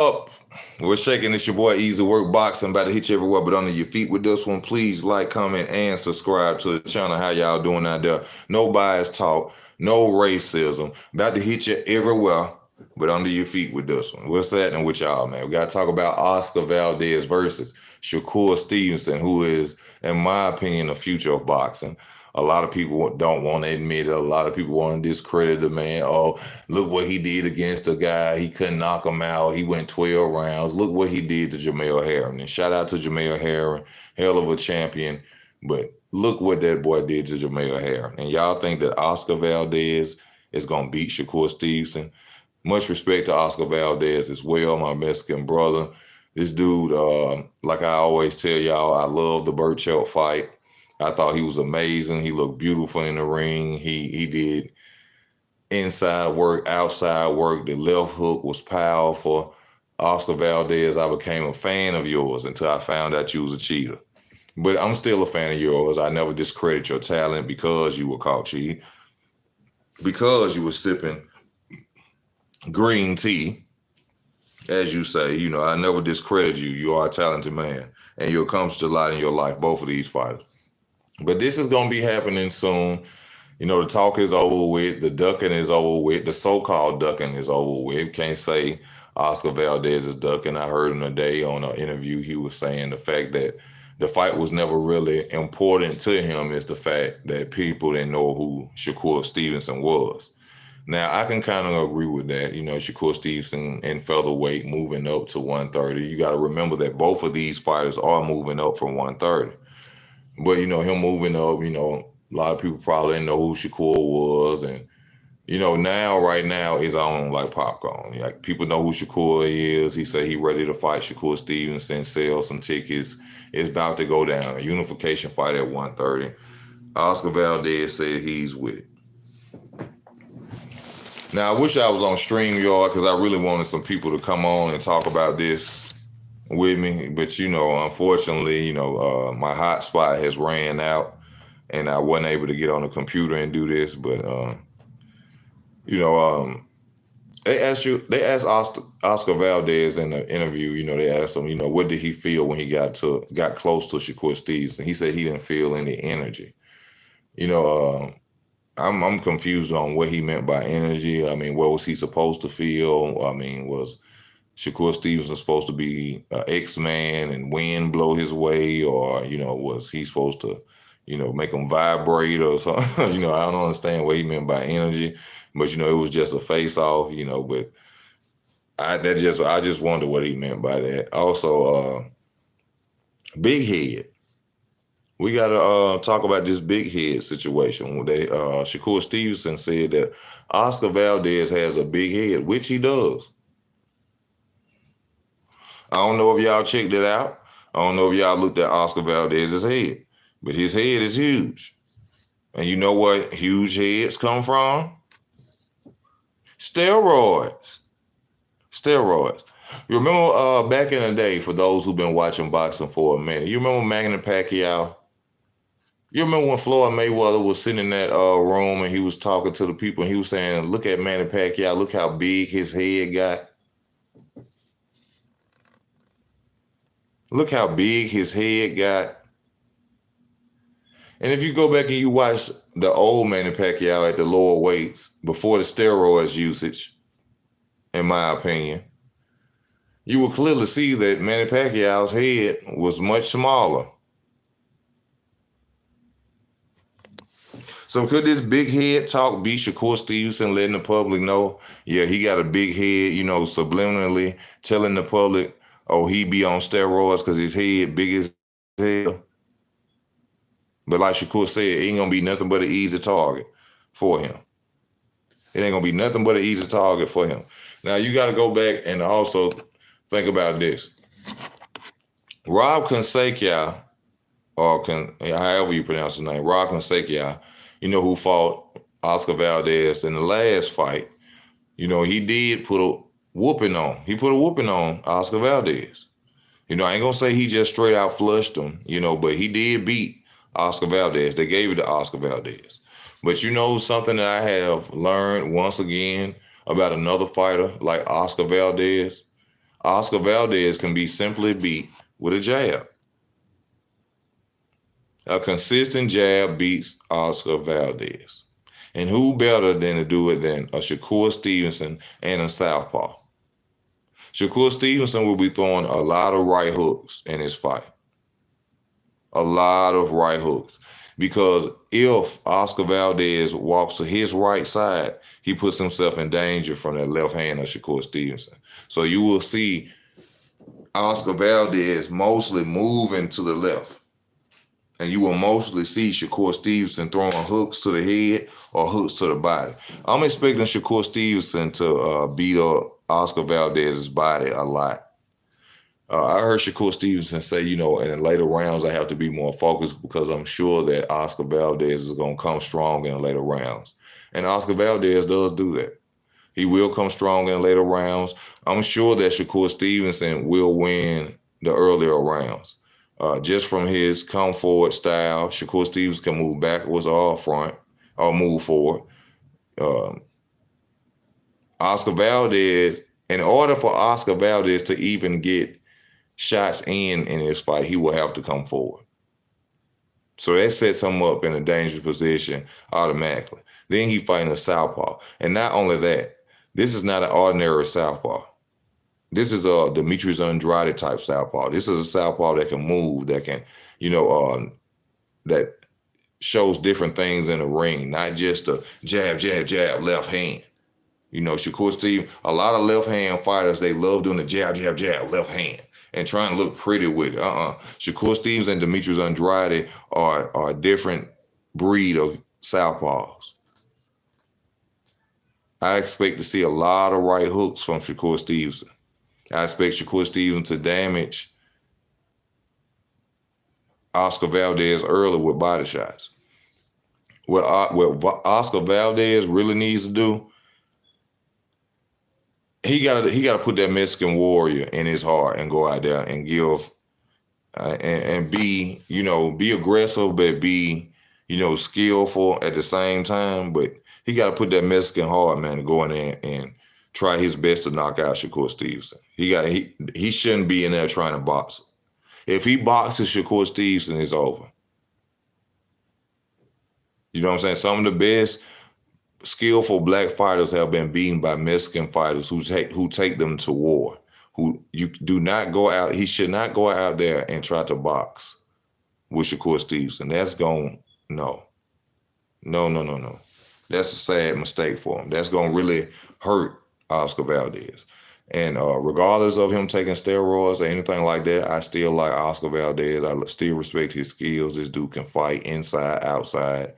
Up. We're shaking. It's your boy Easy Work Boxing. About to hit you everywhere, but under your feet with this one. Please like, comment, and subscribe to the channel. How y'all doing out there? No bias talk, no racism. About to hit you everywhere, but under your feet with this one. What's happening with y'all, man? We got to talk about Oscar Valdez versus Shakur Stevenson, who is, in my opinion, the future of boxing. A lot of people don't want to admit it. A lot of people want to discredit the man. Oh, look what he did against the guy. He couldn't knock him out. He went 12 rounds. Look what he did to Jamel Herring. And shout out to Jamel Herring, hell of a champion. But look what that boy did to Jamel Herring. And y'all think that Oscar Valdez is going to beat Shakur Stevenson? Much respect to Oscar Valdez as well, my Mexican brother. This dude, like I always tell y'all, I love the Burchell fight. I thought he was amazing. He looked beautiful in the ring. He did inside work, outside work. The left hook was powerful. Oscar Valdez, I became a fan of yours until I found out you was a cheater. But I'm still a fan of yours. I never discredit your talent because you were caught cheating, because you were sipping green tea, as you say. You know, I never discredit you. You are a talented man, and you accomplished a lot in your life, both of these fighters. But this is going to be happening soon. You know, the talk is over with. The ducking is over with. The so-called ducking is over with. Can't say Oscar Valdez is ducking. I heard him today on an interview. He was saying the fact that the fight was never really important to him is the fact that people didn't know who Shakur Stevenson was. Now, I can kind of agree with that. You know, Shakur Stevenson in featherweight moving up to 130. You got to remember that both of these fighters are moving up from 130. But, you know, him moving up, you know, a lot of people probably didn't know who Shakur was. And, you know, right now, is on like popcorn. Like, people know who Shakur is. He said he ready to fight Shakur Stevenson, sell some tickets. It's about to go down. A unification fight at 130. Oscar Valdez said he's with it. Now, I wish I was on StreamYard because I really wanted some people to come on and talk about this with me. But, you know, unfortunately, you know, my hotspot has ran out and I wasn't able to get on the computer and do this. But, you know, they asked Oscar Valdez in the interview, you know, they asked him, you know, what did he feel when he got close to Shakur Stevenson? He said he didn't feel any energy. You know, I'm confused on what he meant by energy. I mean, what was he supposed to feel? I mean, was Shakur Stevenson supposed to be an X-Man and wind blow his way? Or, you know, was he supposed to, you know, make him vibrate or something? You know, I don't understand what he meant by energy. But, you know, it was just a face-off, you know, but I just wonder what he meant by that. Also, big head. We got to talk about this big head situation. Shakur Stevenson said that Oscar Valdez has a big head, which he does. I don't know if y'all checked it out. I don't know if y'all looked at Oscar Valdez's head, but his head is huge. And you know what huge heads come from? Steroids. Steroids. You remember back in the day, for those who've been watching boxing for a minute, you remember Manny Pacquiao? You remember when Floyd Mayweather was sitting in that room and he was talking to the people and he was saying, look at Manny Pacquiao, look how big his head got. Look how big his head got. And if you go back and you watch the old Manny Pacquiao at the lower weights before the steroids usage, in my opinion, you will clearly see that Manny Pacquiao's head was much smaller. So could this big head talk be Shakur Stevenson letting the public know, yeah, he got a big head, you know, subliminally telling the public, oh, he be on steroids because his head big as hell? But like Shakur said, it ain't going to be nothing but an easy target for him. It ain't going to be nothing but an easy target for him. Now, you got to go back and also think about this. Rob Consequia, or however you pronounce his name, Rob Consequia, you know, who fought Oscar Valdez in the last fight, you know, he did put a whooping on. He put a whooping on Oscar Valdez. You know, I ain't going to say he just straight out flushed him, you know, but he did beat Oscar Valdez. They gave it to Oscar Valdez. But you know something that I have learned once again about another fighter like Oscar Valdez? Oscar Valdez can be simply beat with a jab. A consistent jab beats Oscar Valdez. And who better than to do it than a Shakur Stevenson and a southpaw? Shakur Stevenson will be throwing a lot of right hooks in his fight. A lot of right hooks. Because if Oscar Valdez walks to his right side, he puts himself in danger from that left hand of Shakur Stevenson. So you will see Oscar Valdez mostly moving to the left. And you will mostly see Shakur Stevenson throwing hooks to the head or hooks to the body. I'm expecting Shakur Stevenson to beat up Oscar Valdez's body a lot. I heard Shakur Stevenson say, in the later rounds, I have to be more focused because I'm sure that Oscar Valdez is going to come strong in the later rounds. And Oscar Valdez does do that. He will come strong in the later rounds. I'm sure that Shakur Stevenson will win the earlier rounds. Just from his come forward style, Shakur Stevens can move backwards or front or move forward. Oscar Valdez, in order for Oscar Valdez to even get shots in this fight, he will have to come forward. So that sets him up in a dangerous position automatically. Then he fighting a southpaw. And not only that, this is not an ordinary southpaw. This is a Demetrius Andrade type southpaw. This is a southpaw that can move, that can, that shows different things in the ring, not just a jab, jab, jab, left hand. Shakur Stevens, a lot of left hand fighters, they love doing the jab, jab, jab, left hand and trying to look pretty with it. Shakur Stevens and Demetrius Andrade are a different breed of southpaws. I expect to see a lot of right hooks from Shakur Stevenson. I expect Shakur Stevens to damage Oscar Valdez early with body shots. What Oscar Valdez really needs to do, he got to put that Mexican warrior in his heart and go out there and give and be be aggressive, but be skillful at the same time. But he got to put that Mexican heart, man, to go in there and try his best to knock out Shakur Stevenson. He shouldn't be in there trying to box. If he boxes Shakur Stevenson, it's over. You know what I'm saying? Some of the best skillful black fighters have been beaten by Mexican fighters who take them to war. Who you do not go out. He should not go out there and try to box with Shakur Stevenson. That's no. That's a sad mistake for him. That's gonna really hurt Oscar Valdez. And regardless of him taking steroids or anything like that, I still like Oscar Valdez. I still respect his skills. This dude can fight inside, outside.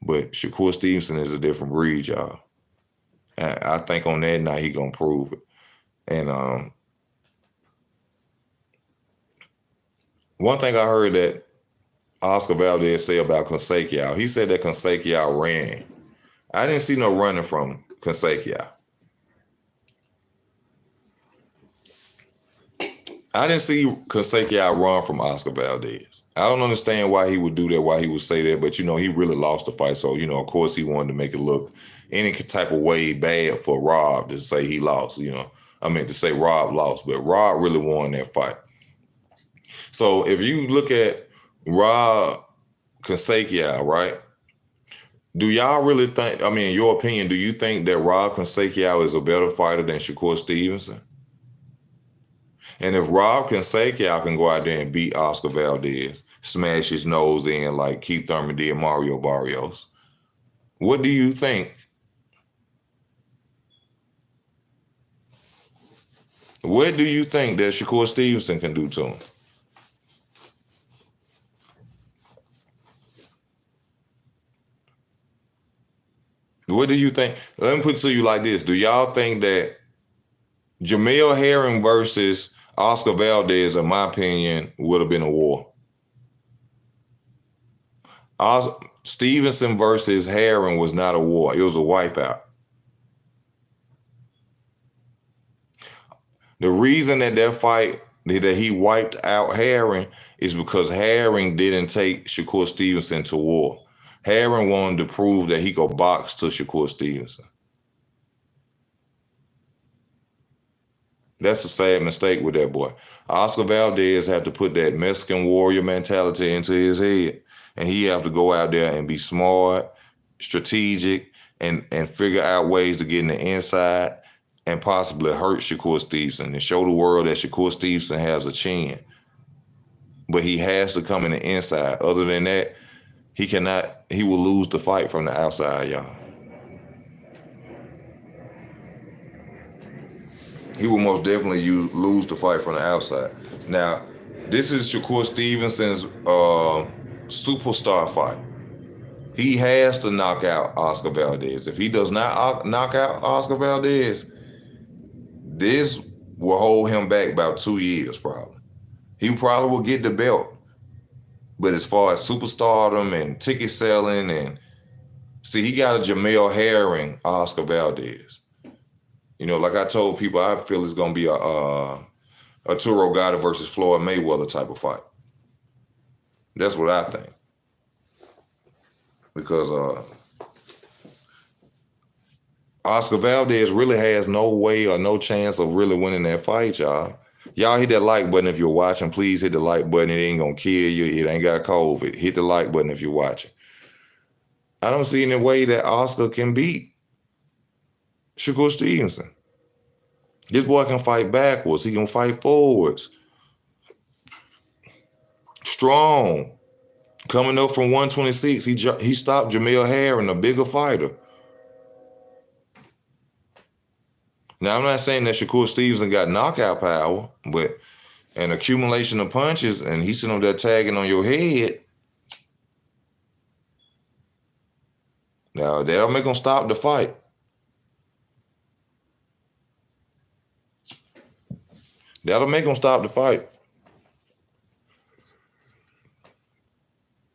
But Shakur Stevenson is a different breed, y'all. And I think on that night he gonna prove it. And one thing I heard that Oscar Valdez say about Consequia, he said that Consequia ran. I didn't see no running from Consequia. I didn't see Consequia run from Oscar Valdez. I don't understand why he would do that, why he would say that, but he really lost the fight. So, of course he wanted to make it look any type of way bad for Rob to say he lost, to say Rob lost, but Rob really won that fight. So if you look at Rob Consequia, right? Do y'all really think, in your opinion, do you think that Rob Consequia is a better fighter than Shakur Stevenson? And if Rob Consequia can go out there and beat Oscar Valdez, smash his nose in like Keith Thurman did Mario Barrios, what do you think? What do you think that Shakur Stevenson can do to him? What do you think? Let me put it to you like this. Do y'all think that Jamel Herring versus Oscar Valdez, in my opinion, would have been a war? Stevenson versus Herring was not a war. It was a wipeout. The reason that fight, that he wiped out Herring, is because Herring didn't take Shakur Stevenson to war. Herring wanted to prove that he could box to Shakur Stevenson. That's a sad mistake with that boy. Oscar Valdez had to put that Mexican warrior mentality into his head, and he have to go out there and be smart, strategic, and figure out ways to get in the inside and possibly hurt Shakur Stevenson and show the world that Shakur Stevenson has a chin. But he has to come in the inside. Other than that, he cannot. He will lose the fight from the outside, y'all. He will most definitely lose the fight from the outside. Now, this is Shakur Stevenson's superstar fight. He has to knock out Oscar Valdez. If he does not knock out Oscar Valdez, this will hold him back about 2 years probably. He probably will get the belt. But as far as superstardom and ticket selling and see, he got a Jamel Herring Oscar Valdez. You know, like I told people, I feel it's gonna be a Arturo Gatti versus Floyd Mayweather type of fight. That's what I think. Because Oscar Valdez really has no way or no chance of really winning that fight, y'all. Y'all hit that like button if you're watching. Please hit the like button. It ain't gonna kill you. It ain't got COVID. Hit the like button if you're watching. I don't see any way that Oscar can beat Shakur Stevenson. This boy can fight backwards. He can fight forwards. Strong. Coming up from 126, he stopped Jamel Herring, a bigger fighter. Now, I'm not saying that Shakur Stevenson got knockout power, but an accumulation of punches, and he's sitting up there tagging on your head. Now, that'll make him stop the fight. That'll make him stop the fight.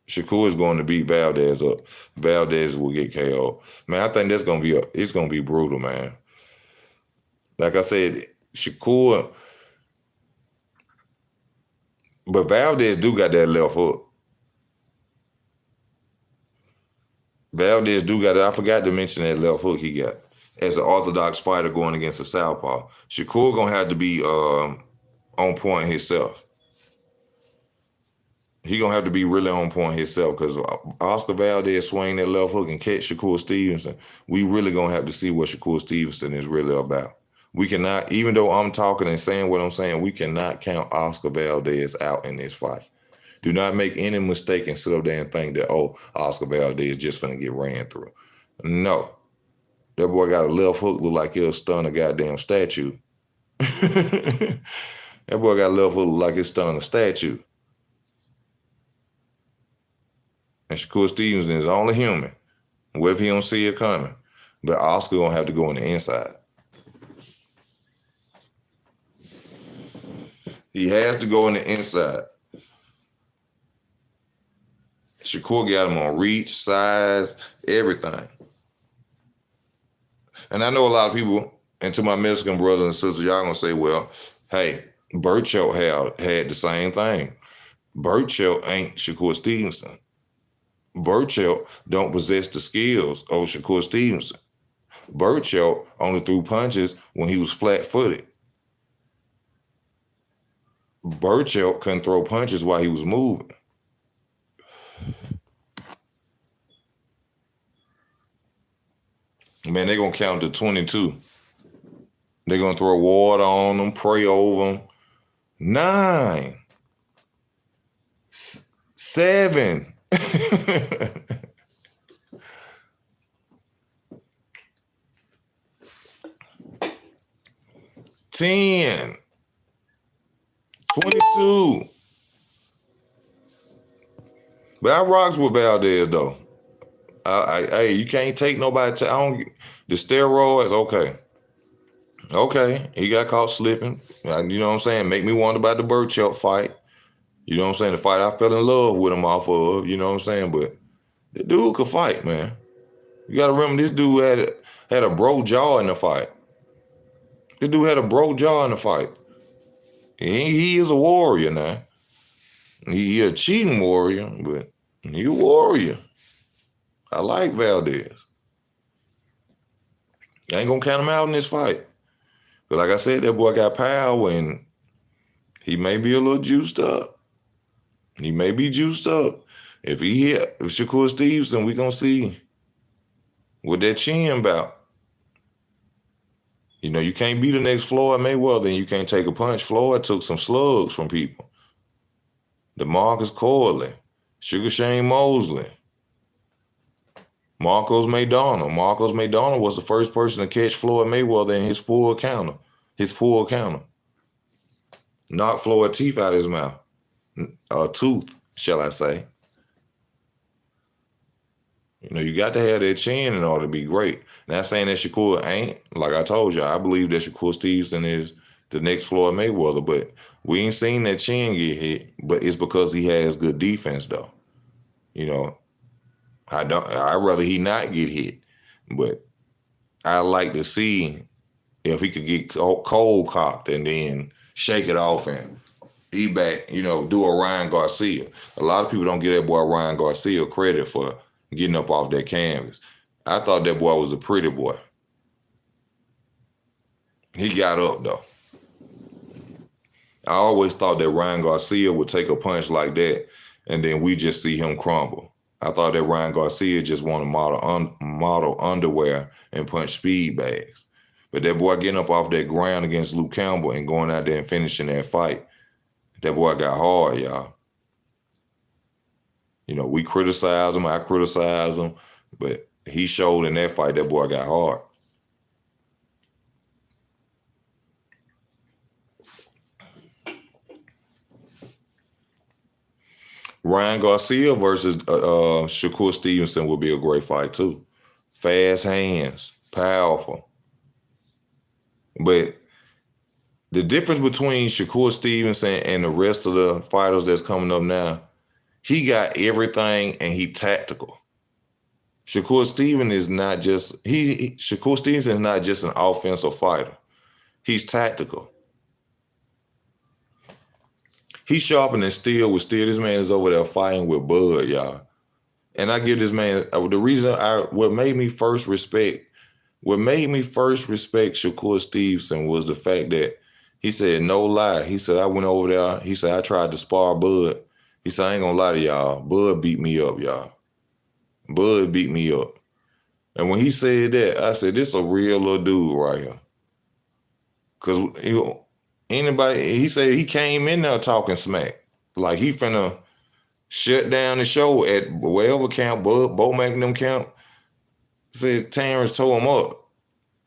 Shakur is going to beat Valdez up. Valdez will get KO. Man, I think it's gonna be brutal, man. Like I said, Shakur, but Valdez do got that left hook. Valdez do got it. I forgot to mention that left hook he got as an orthodox fighter going against a southpaw. Shakur gonna have to be on point himself. He gonna have to be really on point himself because Oscar Valdez swing that left hook and catch Shakur Stevenson. We really gonna have to see what Shakur Stevenson is really about. We cannot, even though I'm talking and saying what I'm saying, we cannot count Oscar Valdez out in this fight. Do not make any mistake and sit up there and think that, oh, Oscar Valdez just gonna get ran through. No. That boy got a left hook, look like he'll stun a goddamn statue. That boy got a left hook, look like he'll stun a statue. And Shakur Stevenson is only human. What if he don't see it coming? But Oscar gonna have to go on the inside. He has to go on the inside. Shakur got him on reach, size, everything. And I know a lot of people, and to my Mexican brothers and sisters, y'all gonna say, well, hey, Burchell had the same thing. Burchell ain't Shakur Stevenson. Burchell don't possess the skills of Shakur Stevenson. Burchell only threw punches when he was flat-footed. Burchell couldn't throw punches while he was moving. Man, they're going to count to 22. They're going to throw water on them, pray over them. 9. 7. 10. 22. But I rocks with Valdez though. Hey, you can't take nobody. The steroids, okay. Okay, he got caught slipping. You know what I'm saying? Make me wonder about the Burchell fight. You know what I'm saying? The fight I fell in love with him off of. You know what I'm saying? But the dude could fight, man. You got to remember, this dude had a broke jaw in the fight. This dude had a broke jaw in the fight. He is a warrior now. He a cheating warrior, but he a warrior. I like Valdez. I ain't gonna count him out in this fight. But like I said, that boy got power, and he may be a little juiced up. He may be juiced up. If he hit with Shakur Stevenson, we gonna see what that chin about. You know, you can't be the next Floyd Mayweather, and you can't take a punch. Floyd took some slugs from people. DeMarcus Corley, Sugar Shane Mosley, Marcos Maidana. Marcos Maidana was the first person to catch Floyd Mayweather in his full counter. Knocked Floyd's teeth out of his mouth. A tooth, shall I say. You know, you got to have that chin in order to be great. Not saying that Shakur ain't. Like I told you, I believe that Shakur Stevenson is the next Floyd Mayweather, but we ain't seen that chin get hit. But it's because he has good defense, though. You know, I'd rather he not get hit, but I like to see if he could get cold cocked and then shake it off and back, you know, do a Ryan Garcia. A lot of people don't give that boy Ryan Garcia credit for getting up off that canvas. I thought that boy was a pretty boy. He got up, though. I always thought that Ryan Garcia would take a punch like that, and then we just see him crumble. I thought that Ryan Garcia just wanted model underwear and punch speed bags. But that boy getting up off that ground against Luke Campbell and going out there and finishing that fight, that boy got hard, y'all. You know, we criticize him, I criticize him, but he showed in that fight that boy got hard. Ryan Garcia versus Shakur Stevenson would be a great fight too. Fast hands, powerful. But the difference between Shakur Stevenson and the rest of the fighters that's coming up now, he got everything and he tactical. Shakur Stevenson is not just Shakur Stevenson is not just an offensive fighter. He's tactical. He's sharpening steel with steel. This man is over there fighting with Bud, y'all. And I give this man the reason what made me first respect Shakur Stevenson was the fact that he said, no lie. He said, I went over there. He said, I tried to spar Bud. He said, I ain't gonna lie to y'all. Bud beat me up, y'all. Bud beat me up. And when he said that, I said, this a real little dude right here. Because he said he came in there talking smack. Like he finna shut down the show at whatever camp, Bo making them camp. He said Terrence tore him up.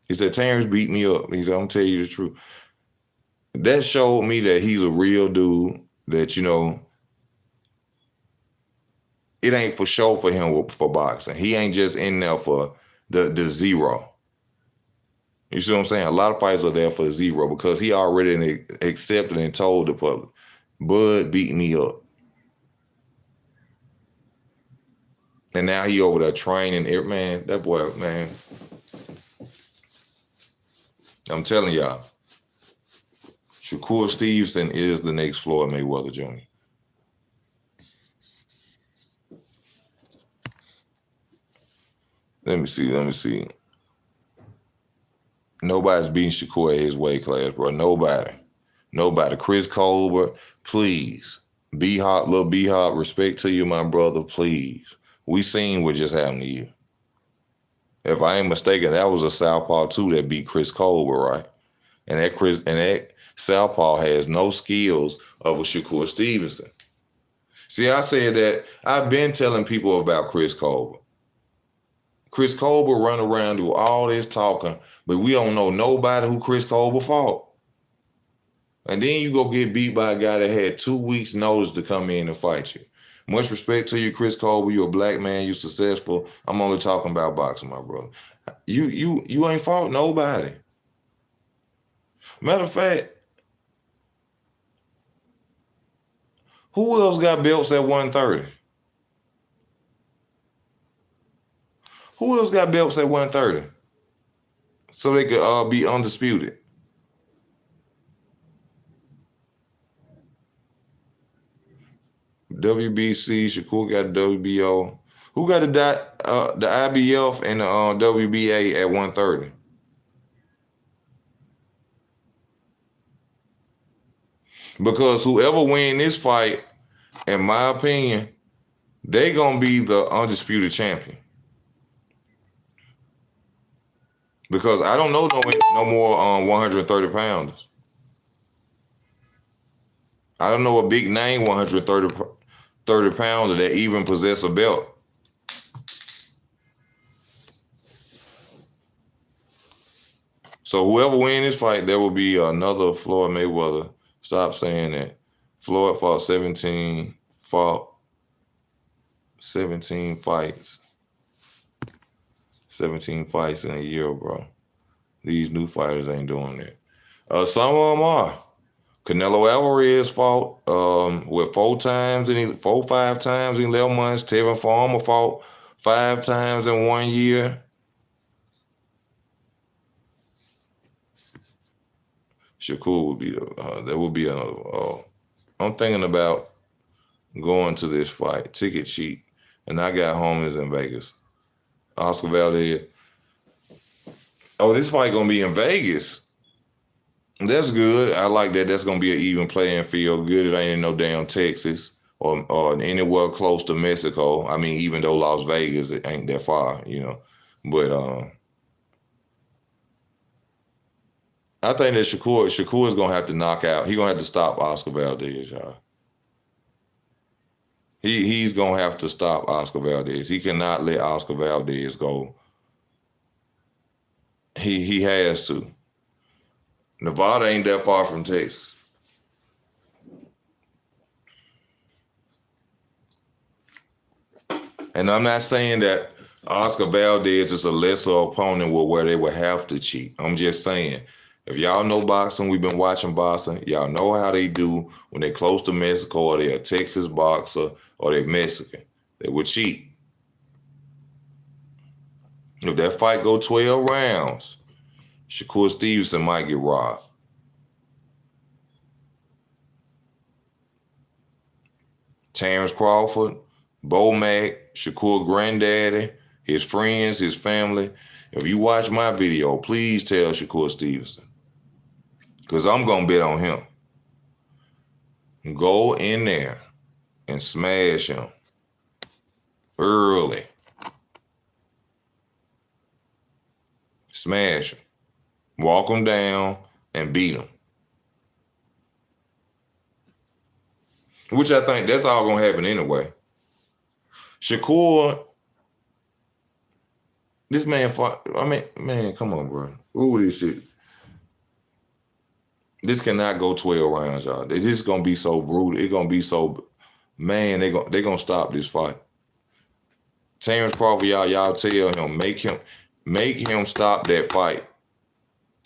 He said, Terrence beat me up. He said, I'm gonna tell you the truth. That showed me that he's a real dude, that, you know, it ain't for show for him for boxing. He ain't just in there for the zero. You see what I'm saying? A lot of fighters are there for the zero because he already accepted and told the public, Bud beat me up. And now he over there training. Man, that boy, man. I'm telling y'all, Shakur Stevenson is the next Floyd Mayweather Jr. Let me see. Nobody's beating Shakur at his weight class, bro. Nobody. Chris Colbert, please. B-Hop, little B-Hop, respect to you, my brother, please. We seen what just happened to you. If I ain't mistaken, that was a southpaw too that beat Chris Colbert, right? And that southpaw has no skills of a Shakur Stevenson. See, I said that I've been telling people about Chris Colbert. Chris Colbert run around, do all this talking, but we don't know nobody who Chris Colbert fought. And then you go get beat by a guy that had 2 weeks notice to come in and fight you. Much respect to you, Chris Colbert. You're a black man. You're successful. I'm only talking about boxing, my brother. You ain't fought nobody. Matter of fact, who else got belts at 130? Who else got belts at 130? So they could be undisputed. WBC, Shakur got WBO. Who got the IBF and the WBA at 130? Because whoever win this fight, in my opinion, they gonna be the undisputed champion. Because I don't know no more 130 pounders. I don't know a big name 130 pounder that even possess a belt. So whoever wins this fight, there will be another Floyd Mayweather. Stop saying that. Floyd fought 17 fights. 17 fights in a year, bro. These new fighters ain't doing that. Some of them are. Canelo Alvarez fought with 5 times in 11 months. Tevin Farmer fought 5 times in 1 year. Shakur would be there will be another. I'm thinking about going to this fight, ticket cheap, and I got homies in Vegas. Oscar Valdez. Oh, this fight gonna be in Vegas. That's good. I like that. That's gonna be an even playing field. Good. It ain't in no damn Texas or anywhere close to Mexico. I mean, even though Las Vegas, it ain't that far, But I think that Shakur is gonna have to knock out. He's gonna have to stop Oscar Valdez, y'all. He's gonna have to stop Oscar Valdez. He cannot let Oscar Valdez go. He has to. Nevada ain't that far from Texas. And I'm not saying that Oscar Valdez is a lesser opponent where they would have to cheat. I'm just saying, if y'all know boxing, we've been watching boxing, y'all know how they do when they're close to Mexico or they're a Texas boxer or they're Mexican. They would cheat. If that fight go 12 rounds, Shakur Stevenson might get robbed. Terrence Crawford, Bo Mack, Shakur granddaddy, his friends, his family. If you watch my video, please tell Shakur Stevenson. Because I'm going to bet on him. Go in there and smash him early. Smash him. Walk him down and beat him. Which I think that's all going to happen anyway. Shakur, this man fought, man, come on, bro. Ooh, this shit. This cannot go 12 rounds, y'all. This is going to be so brutal. It's going to be so, man, they're going to stop this fight. Terrence Crawford, y'all tell him, make him stop that fight.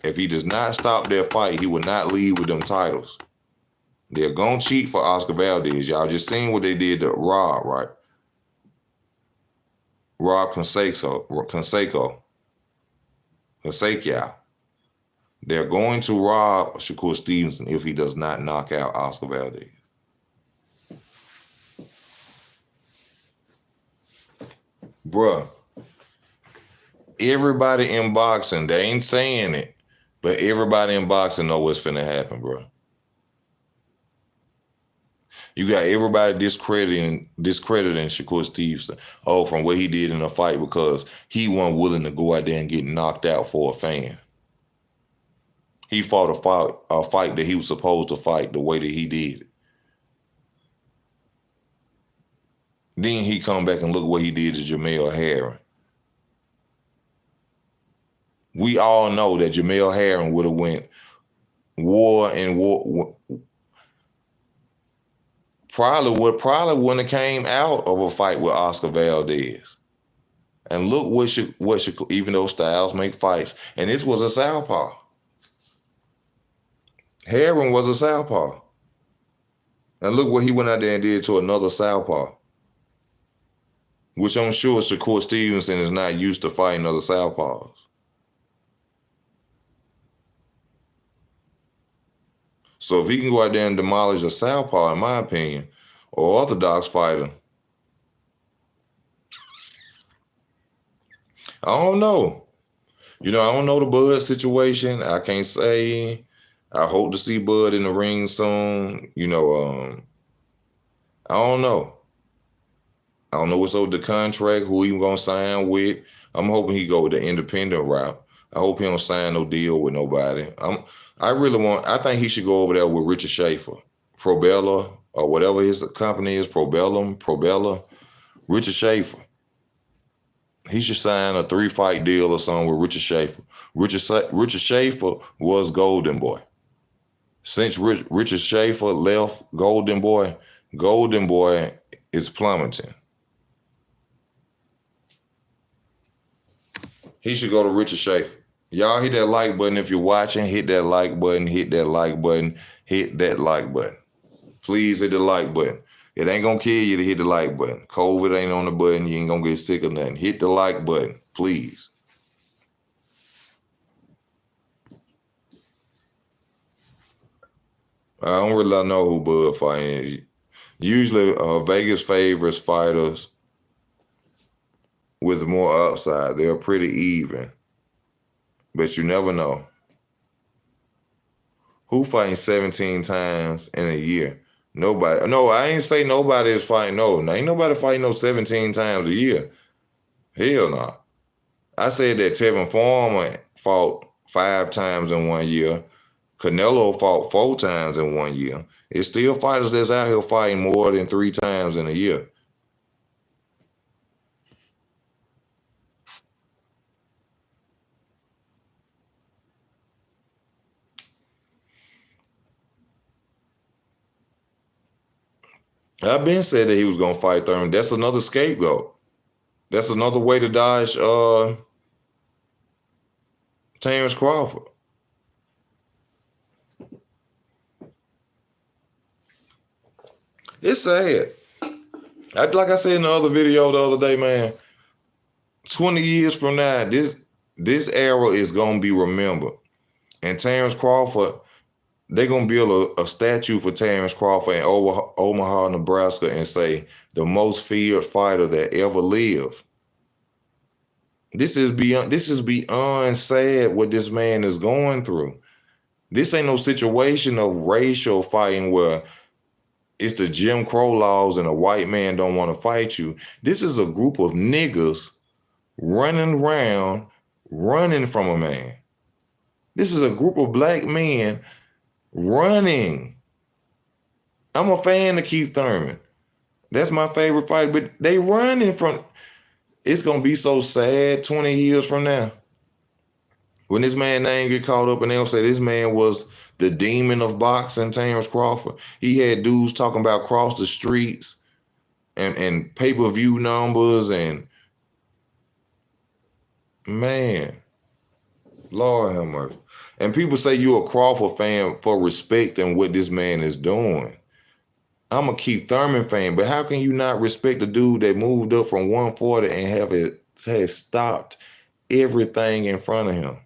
If he does not stop that fight, he will not leave with them titles. They're going to cheat for Oscar Valdez. Y'all just seen what they did to Rob, right? Rob Conseco. They're going to rob Shakur Stevenson if he does not knock out Oscar Valdez. Bruh, everybody in boxing, they ain't saying it, but everybody in boxing know what's finna happen, bro. You got everybody discrediting Shakur Stevenson. Oh, from what he did in a fight because he wasn't willing to go out there and get knocked out for a fan. He fought a fight that he was supposed to fight the way that he did. Then he come back and look what he did to Jamel Herring. We all know that Jamel Herring would have went war. Probably wouldn't have came out of a fight with Oscar Valdez. And look what even though styles make fights, and this was a southpaw. Herring was a southpaw. And look what he went out there and did to another southpaw. Which I'm sure Shakur Stevenson is not used to fighting other southpaws. So if he can go out there and demolish a southpaw, in my opinion, or orthodox fighter, I don't know. I don't know the Bud situation. I can't say, I hope to see Bud in the ring soon. I don't know. I don't know what's over the contract, who he gonna sign with. I'm hoping he go with the independent route. I hope he don't sign no deal with nobody. I think he should go over there with Richard Schaefer, Probella, or whatever his company is, Probella, Richard Schaefer. He should sign a 3-fight deal or something with Richard Schaefer. Richard Schaefer was Golden Boy. Since Richard Schaefer left Golden Boy is plummeting. He should go to Richard Schaefer. Y'all hit that like button if you're watching. Hit that like button. Hit that like button. Hit that like button. Please hit the like button. It ain't gonna kill you to hit the like button. COVID ain't on the button. You ain't gonna get sick or nothing. Hit the like button, please. I don't really know who Bud fighting. Usually, Vegas favors fighters with more upside. They're pretty even, but you never know. Who fighting 17 times in a year? Nobody. No, I ain't say nobody is fighting. No, ain't nobody fighting no 17 times a year. Hell no. I said that Tevin Farmer fought 5 times in 1 year. Canelo fought 4 times in 1 year. It's still fighters that's out here fighting more than 3 times in a year. I've been said that he was gonna fight Thurman. That's another scapegoat. That's another way to dodge Terrence Crawford. It's sad. Like I said in the other video the other day, man, 20 years from now, this era is gonna be remembered. And Terrence Crawford, they're gonna build a statue for Terrence Crawford in Omaha, Nebraska, and say the most feared fighter that ever lived. This is beyond sad what this man is going through. This ain't no situation of racial fighting where it's the Jim Crow laws and a white man don't want to fight you. This is a group of niggas running around, running from a man. This is a group of black men running. I'm a fan of Keith Thurman. That's my favorite fighter, but they running from. It's gonna be so sad 20 years from now. When this man's name get caught up and they'll say this man was the demon of boxing, Terrence Crawford. He had dudes talking about cross the streets and pay-per-view numbers and man, Lord have mercy. And people say you're a Crawford fan for respecting what this man is doing. I'm a Keith Thurman fan, but how can you not respect the dude that moved up from 140 and has stopped everything in front of him?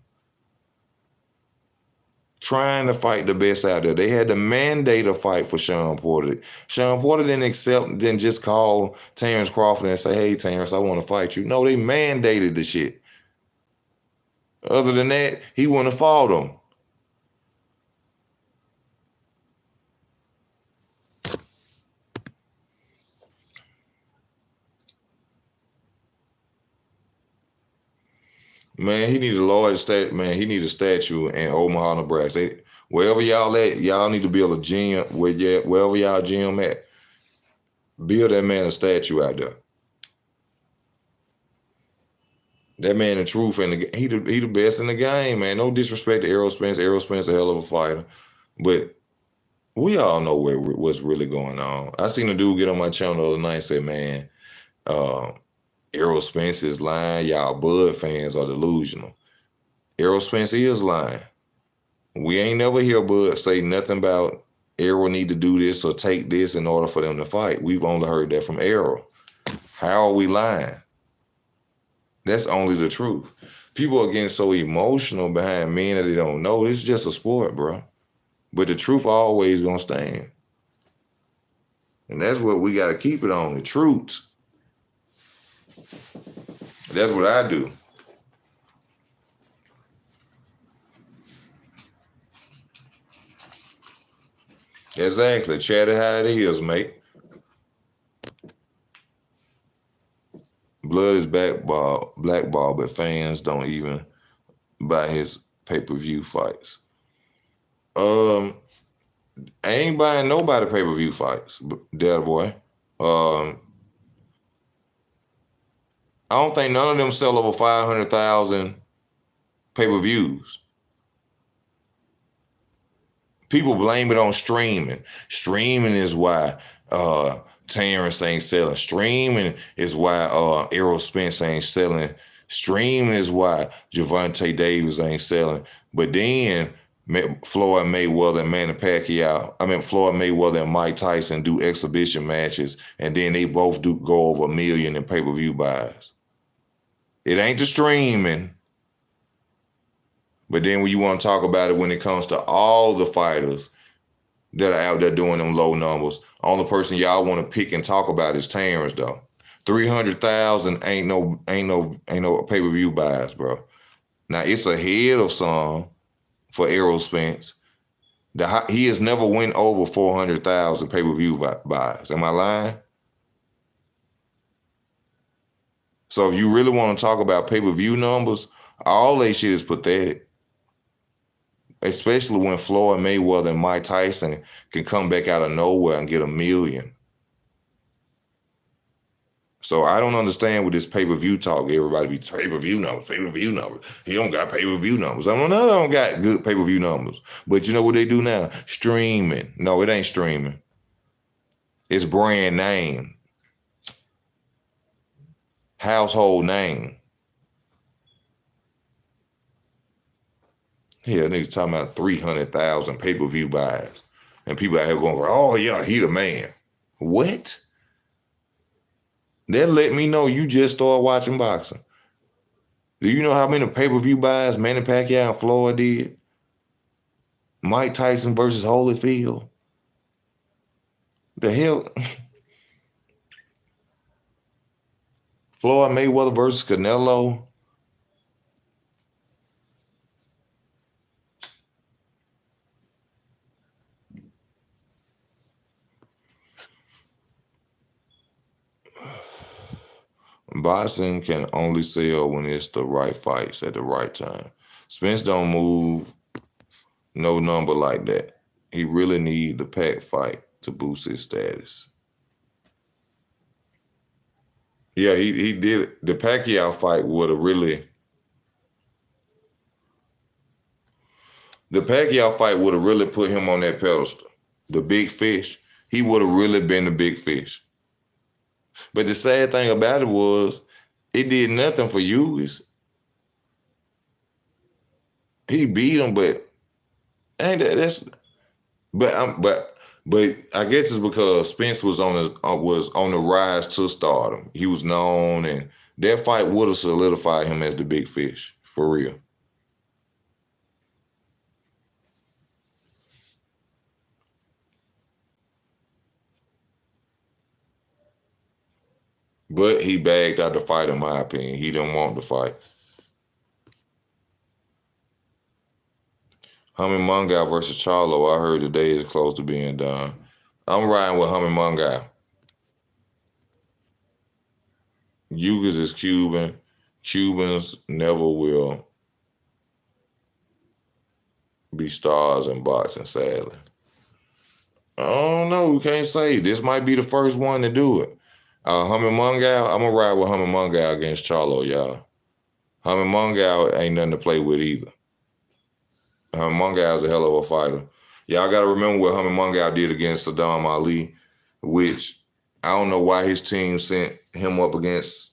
Trying to fight the best out there. They had to mandate a fight for Sean Porter. Sean Porter didn't just call Terrence Crawford and say, hey, Terrence, I want to fight you. No, they mandated the shit. Other than that, he wouldn't have fought him. Man, he need a large man, he need a statue in Omaha, Nebraska. Wherever y'all at, y'all need to build a gym wherever y'all gym at. Build that man a statue out there. That man, the truth, and he the best in the game, man. No disrespect to Errol Spence. Errol Spence a hell of a fighter, but we all know what's really going on. I seen a dude get on my channel the other night and say, man, Errol Spence is lying. Y'all Bud fans are delusional. Errol Spence is lying. We ain't never hear Bud say nothing about Errol need to do this or take this in order for them to fight. We've only heard that from Errol. How are we lying? That's only the truth. People are getting so emotional behind men that they don't know. It's just a sport, bro. But the truth always gonna stand. And that's what we gotta keep it on, the truth. That's what I do. Exactly. Chat it how it is, mate. Blood is blackball, but fans don't even buy his pay-per-view fights. Um, I ain't buying nobody pay-per-view fights, that boy. Um, I don't think none of them sell over 500,000 pay-per-views. People blame it on streaming. Streaming is why Terrence ain't selling. Streaming is why Errol Spence ain't selling. Streaming is why Javante Davis ain't selling. But then Floyd Mayweather and Manny Pacquiao, Floyd Mayweather and Mike Tyson do exhibition matches, and then they both do go over 1 million in pay-per-view buys. It ain't the streaming. But then when you want to talk about it when it comes to all the fighters that are out there doing them low numbers, only person y'all want to pick and talk about is Terrence though. 300,000 ain't no pay-per-view buys, bro. Now it's ahead of some for Errol Spence. He has never went over 400,000 pay-per-view buys. Am I lying? So if you really want to talk about pay-per-view numbers, all that shit is pathetic. Especially when Floyd Mayweather and Mike Tyson can come back out of nowhere and get 1 million. So I don't understand with this pay-per-view talk. Everybody be pay-per-view numbers. He don't got pay-per-view numbers. I don't got good pay-per-view numbers. But you know what they do now? Streaming. No, it ain't streaming. It's brand name. Household name. Hell, niggas talking about 300,000 pay-per-view buys. And people out here going, oh yeah, he the man. What? That let me know you just started watching boxing. Do you know how many pay-per-view buys Manny Pacquiao and Floyd did? Mike Tyson versus Holyfield. The hell? Floyd Mayweather versus Canelo. Boxing can only sell when it's the right fights at the right time. Spence don't move no number like that. He really need the Pac fight to boost his status. Yeah, he did. The Pacquiao fight would have really. The Pacquiao fight would have really put him on that pedestal. The big fish. He would have really been the big fish. But the sad thing about it was, it did nothing for Hughes. He beat him, but ain't that's. But I guess it's because Spence was on the rise to stardom. He was known, and that fight would have solidified him as the big fish for real. But he bagged out the fight, in my opinion. He didn't want the fight. Hummy Mungai versus Charlo. I heard today is close to being done. I'm riding with Hummy Mungai. Yugas is Cuban. Cubans never will be stars in boxing, sadly. I don't know. We can't say. This might be the first one to do it. Hummy Mungai, I'm going to ride with Hummy Mungai against Charlo, y'all. Hummy Mungai ain't nothing to play with either. Hummy Mungai is a hell of a fighter. Y'all got to remember what Hummy Mungai did against Saddam Ali, which I don't know why his team sent Saddam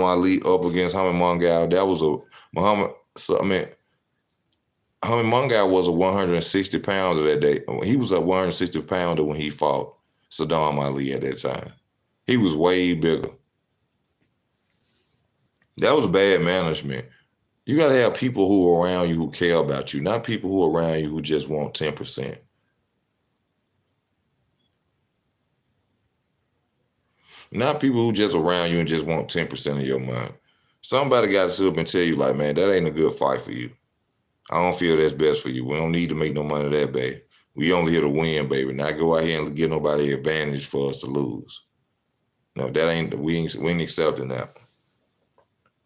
Ali up against Hummy Mungai. That was Hummy Mungai was a 160 pounder that day. He was a 160 pounder when he fought Saddam Ali at that time. He was way bigger. That was bad management. You got to have people who are around you who care about you, not people who are around you who just want 10%. Not people who just around you and just want 10% of your money. Somebody got to sit up and tell you, like, man, that ain't a good fight for you. I don't feel that's best for you. We don't need to make no money that bad. We only here to win, baby. Not go out here and get nobody advantage for us to lose. No, that ain't we ain't accepting that.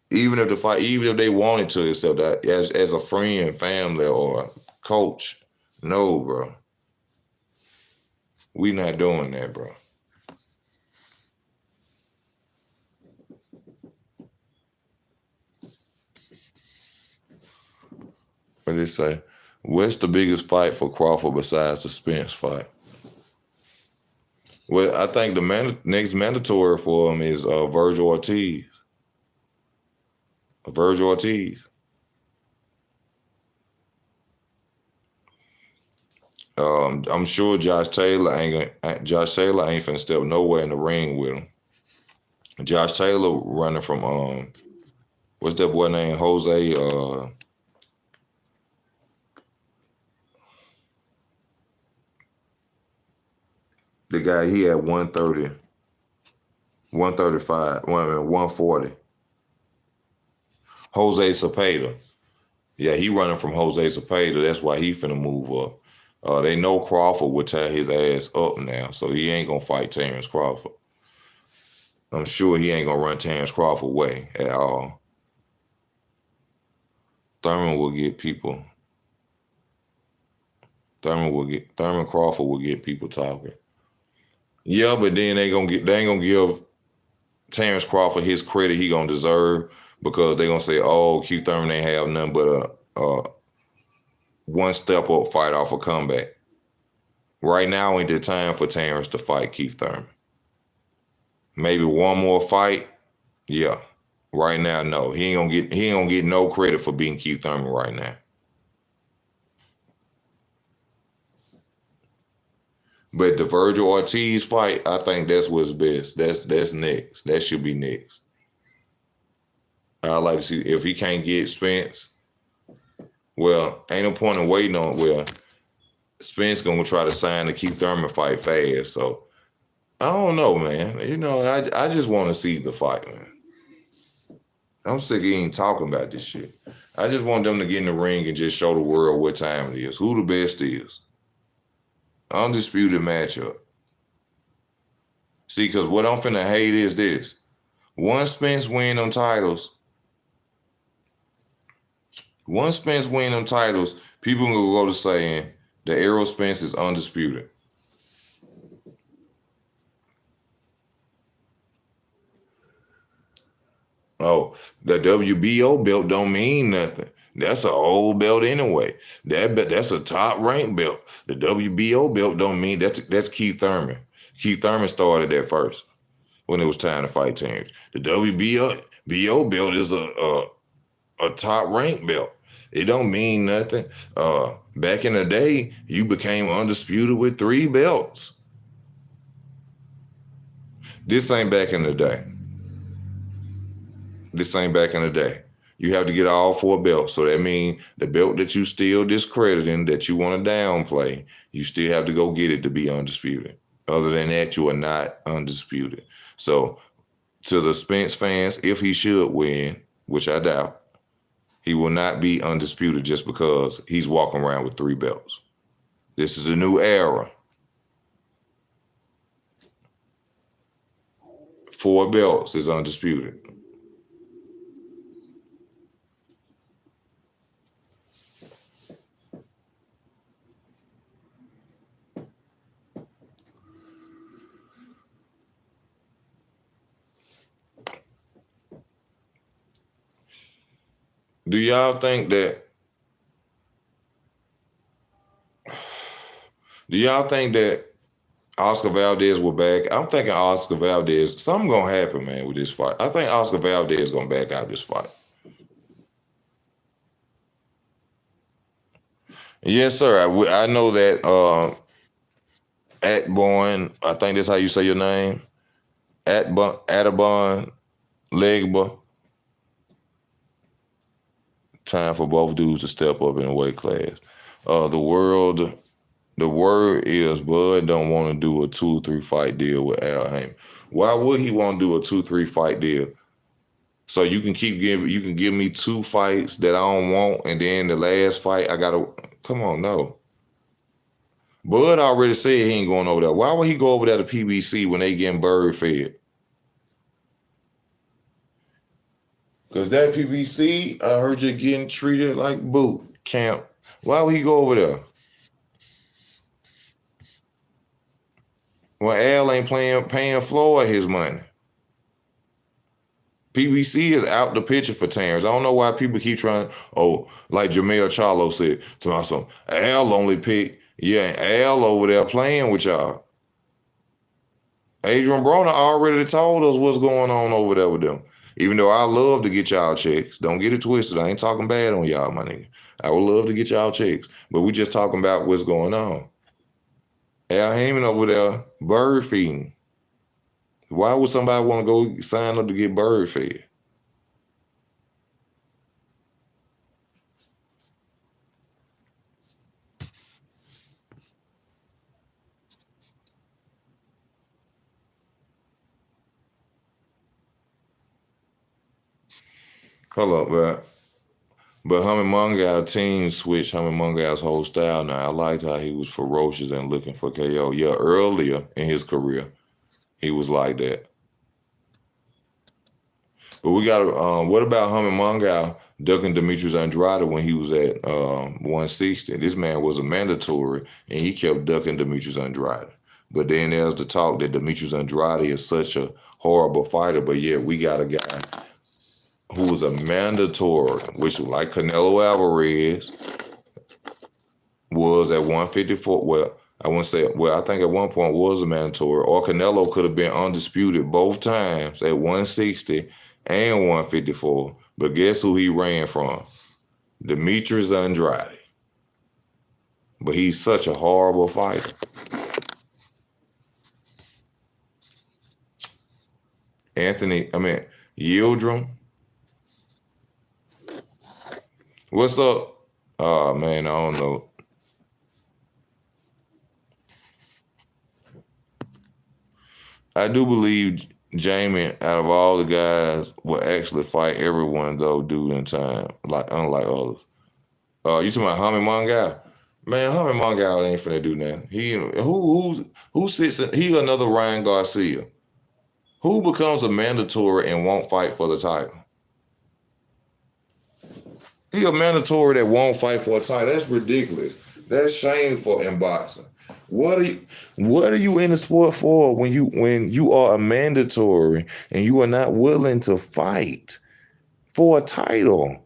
Even if the fight, even if they wanted to accept that as a friend, family, or coach, no, bro. We not doing that, bro. What they say? What's the biggest fight for Crawford besides the Spence fight? Well, I think the next mandatory for him is Virgil Ortiz. Virgil Ortiz. I'm sure Josh Taylor ain't finna step nowhere in the ring with him. Josh Taylor running from what's that boy name? Jose the guy he had 130, 135, 140. Jose Cepeda. Yeah, he running from Jose Cepeda. That's why he finna move up. They know Crawford would tie his ass up now, so he ain't gonna fight Terrence Crawford. I'm sure he ain't gonna run Terrence Crawford away at all. Thurman will get people. Thurman Crawford will get people talking. Yeah, but then they ain't gonna give Terrence Crawford his credit he gonna deserve because they gonna say, oh, Keith Thurman ain't have nothing but a one step up fight off a comeback. Right now ain't the time for Terrence to fight Keith Thurman. Maybe one more fight, yeah. Right now, no. He ain't gonna get no credit for beating Keith Thurman right now. But the Virgil Ortiz fight, I think that's what's best. That's next. That should be next. I'd like to see if he can't get Spence. Well, ain't no point in waiting on. Well, Spence gonna try to sign the Keith Thurman fight fast. So I don't know, man. You know, I just want to see the fight, man. I'm sick of even talking about this shit. I just want them to get in the ring and just show the world what time it is, who the best is. Undisputed matchup. See, because what I'm finna hate is this. Once Spence win them titles, people gonna go to saying the Errol Spence is undisputed. Oh, the WBO belt don't mean nothing. That's an old belt anyway. That's a top ranked belt. The WBO belt don't mean that's Keith Thurman. Keith Thurman started that first when it was time to fight Terrence. The WBO belt is a top ranked belt. It don't mean nothing. Back in the day, you became undisputed with 3 belts. This ain't back in the day. You have to get all 4 belts. So that means the belt that you still discrediting, that you want to downplay, you still have to go get it to be undisputed. Other than that, you are not undisputed. So to the Spence fans, if he should win, which I doubt, he will not be undisputed just because he's walking around with 3 belts. This is a new era. 4 belts is undisputed. Do y'all think that Oscar Valdez will back? I'm thinking Oscar Valdez, something gonna happen, man, with this fight. I think Oscar Valdez is gonna back out this fight. Yes, sir. I know that Atborn, I think that's how you say your name. Atabon Legba. Time for both dudes to step up in the weight class. The word is Bud don't want to do a 2-3 fight deal with Al Haymon. Why would he want to do a 2-3 fight deal? So you can give me 2 fights that I don't want, and then the last fight I gotta come on, no. Bud already said he ain't going over there. Why would he go over there to PBC when they getting bird fed? Because that PBC, I heard you getting treated like boot camp. Why would he go over there? When Al ain't paying Floyd his money. PBC is out the picture for Terrence. I don't know why people keep trying, like Jamel Charlo said to myself, Al only picked, Al over there playing with y'all. Adrian Broner already told us what's going on over there with them. Even though I love to get y'all checks. Don't get it twisted. I ain't talking bad on y'all, my nigga. I would love to get y'all checks. But we just talking about what's going on. Al Heyman over there bird feeding. Why would somebody want to go sign up to get bird fed? Hold up, man. But Herman Mungal's team switched Herman Mungal's whole style now. I liked how he was ferocious and looking for KO. Yeah, earlier in his career, he was like that. But we got what about Herman Mungal ducking Demetrius Andrade when he was at 160? This man was a mandatory, and he kept ducking Demetrius Andrade. But then there's the talk that Demetrius Andrade is such a horrible fighter, but yeah, we got a guy who was a mandatory, which was like Canelo Alvarez was at 154. Well, I wouldn't say, I think at one point was a mandatory, or Canelo could have been undisputed both times at 160 and 154. But guess who he ran from? Demetrius Andrade. But he's such a horrible fighter. Yildirim. What's up? Oh, man, I don't know. I do believe Jamie, out of all the guys, will actually fight everyone, though, due in time, unlike others. You talking about Herman Mungal? Man, Herman Mungal ain't finna do nothing. Who sits in, he another Ryan Garcia. Who becomes a mandatory and won't fight for the title? He a mandatory that won't fight for a title. That's ridiculous. That's shameful in boxing. What are you in the sport for when you are a mandatory and you are not willing to fight for a title?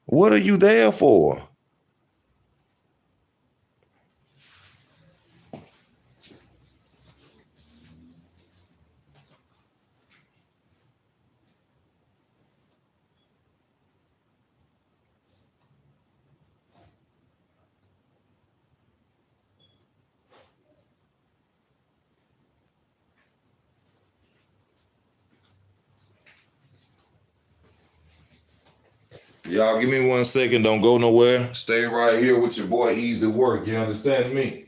What are you there for? Y'all give me 1 second. Don't go nowhere. Stay right here with your boy Easy Work. You understand me?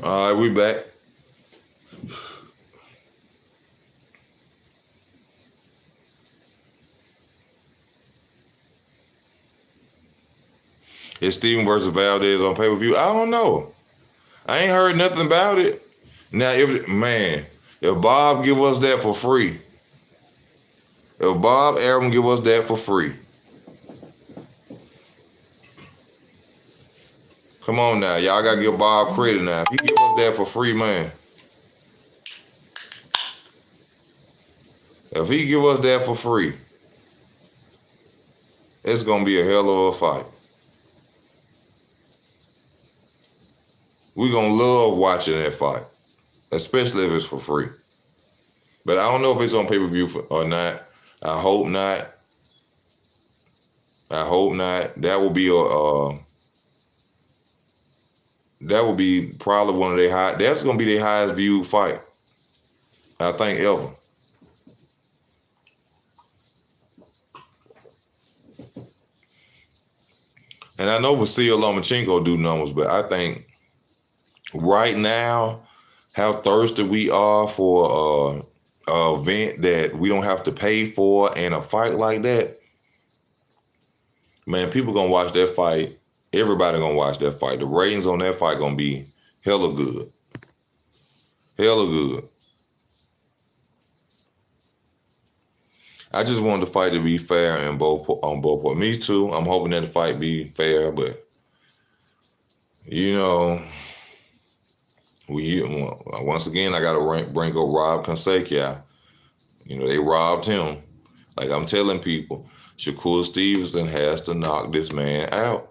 All right, we back. Is Steven versus Valdez on pay-per-view? I don't know. I ain't heard nothing about it. Now, if Bob give us that for free, if Bob Arum give us that for free, come on now, y'all gotta give Bob credit now. If he give us that for free, man. If he give us that for free, It's gonna be a hell of a fight. We're gonna love watching that fight, especially if it's for free. But I don't know if it's on pay-per-view or not. I hope not. I hope not. That will be probably one of their high. That's gonna be their highest viewed fight, I think, ever. And I know Vasil Lomachenko do numbers, but I think right now, how thirsty we are for a event that we don't have to pay for and a fight like that, man, people gonna watch that fight. Everybody gonna watch that fight. The ratings on that fight gonna be hella good. Hella good. I just want the fight to be fair on both parts. Me too. I'm hoping that the fight be fair, but you know, once again I gotta bring up Rob Consequia. You know, they robbed him. Like I'm telling people, Shakur Stevenson has to knock this man out.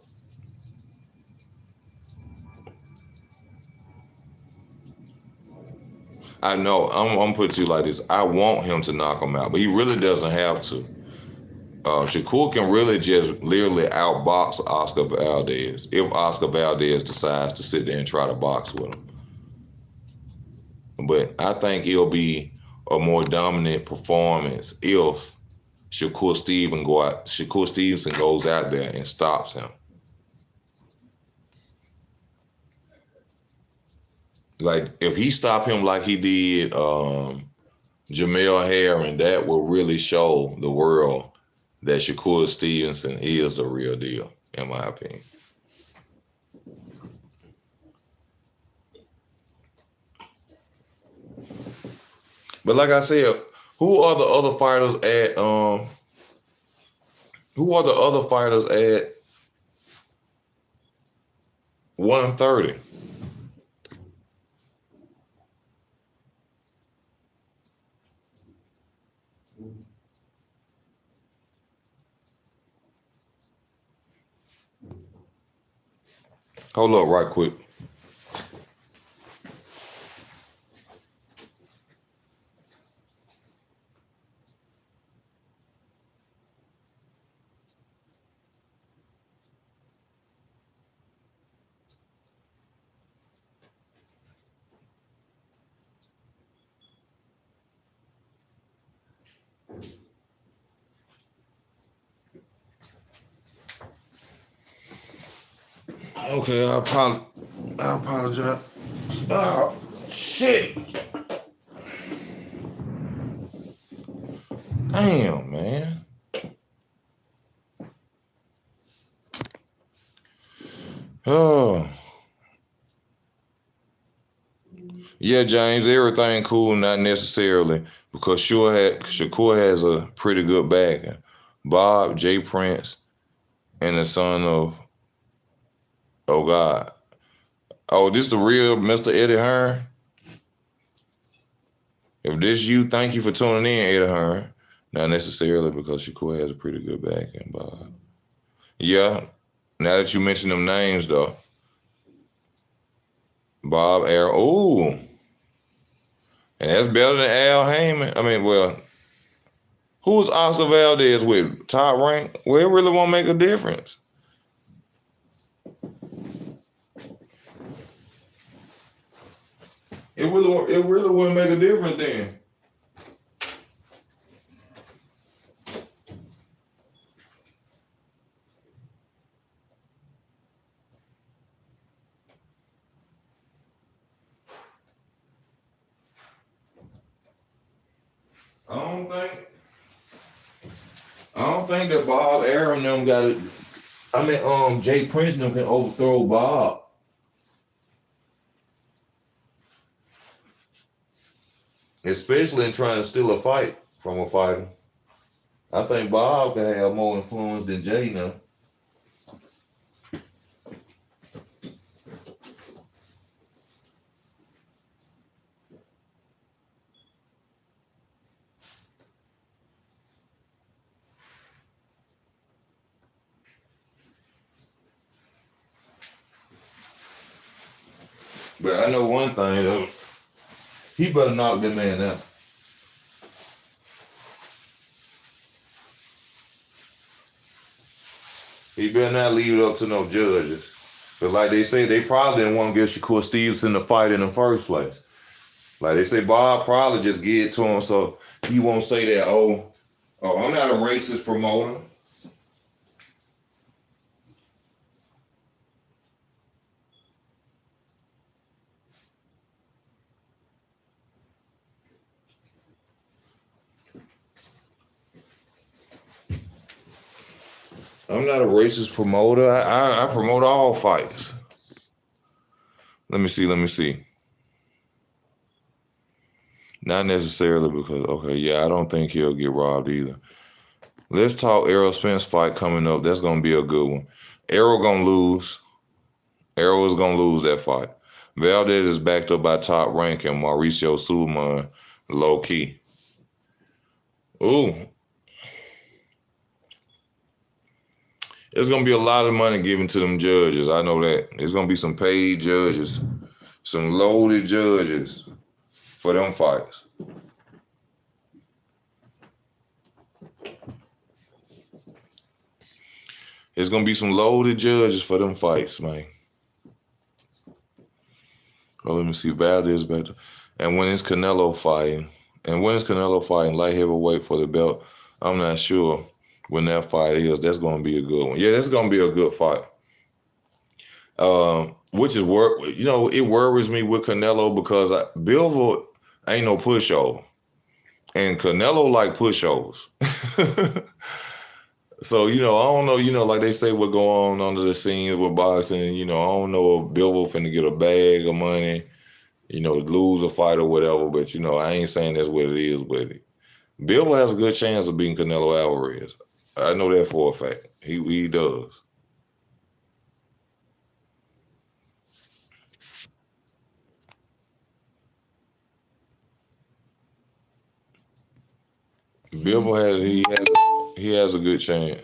I know. I'm put it to you like this. I want him to knock him out, but he really doesn't have to. Shakur can really just literally outbox Oscar Valdez if Oscar Valdez decides to sit there and try to box with him. But I think it'll be a more dominant performance if Shakur Stevenson goes out there and stops him. Like if he stopped him like he did Jamel Herring, that will really show the world that Shakur Stevenson is the real deal, in my opinion. But like I said, who are the other fighters at who are the other fighters at 130? Hold up right quick. Okay, I apologize. Oh, shit. Damn, man. Oh. Yeah, James, everything cool, not necessarily, because Shakur has a pretty good backing. Bob, J. Prince, and the son of, oh God. Oh, this the real Mr. Eddie Hearn? If this you, thank you for tuning in, Eddie Hearn. Not necessarily because Shakur has a pretty good backing, Bob. Yeah, now that you mention them names, though. Bob Air, ooh. And that's better than Al Heyman. I mean, well, who's Oscar Valdez with? Top rank? Well, it really won't make a difference. It really wouldn't make a difference then. I don't think I don't think that Bob Aaron them got it. I mean, Jay Prince them can overthrow Bob, especially in trying to steal a fight from a fighter. I think Bob can have more influence than Jay now. But I know one thing though, he better knock that man out. He better not leave it up to no judges. But like they say, they probably didn't want to give Shakur Stevenson the fight in the first place. Like they say, Bob probably just get it to him so he won't say that, I'm not a racist promoter. I'm not a racist promoter. I promote all fights. Let me see. Not necessarily because, okay, yeah, I don't think he'll get robbed either. Let's talk Errol Spence fight coming up. That's going to be a good one. Errol going to lose. Errol is going to lose that fight. Valdez is backed up by top ranking Mauricio Sulaiman, low key. Ooh. There's going to be a lot of money given to them judges. I know that. There's going to be some paid judges, some loaded judges for them fights. There's going to be some loaded judges for them fights, man. Oh, let me see. Valdez better. And when it's Canelo fighting, light heavyweight for the belt, I'm not sure when that fight is. That's going to be a good one. Yeah, that's going to be a good fight. Which is it worries me with Canelo because Bivol ain't no pushover, and Canelo like pushovers. So I don't know. Like they say, what go on under the scenes with boxing. I don't know if Bivol finna get a bag of money. Lose a fight or whatever. But I ain't saying that's what it is. But Bivol has a good chance of beating Canelo Alvarez. I know that for a fact. He does. Bivol he has a good chance.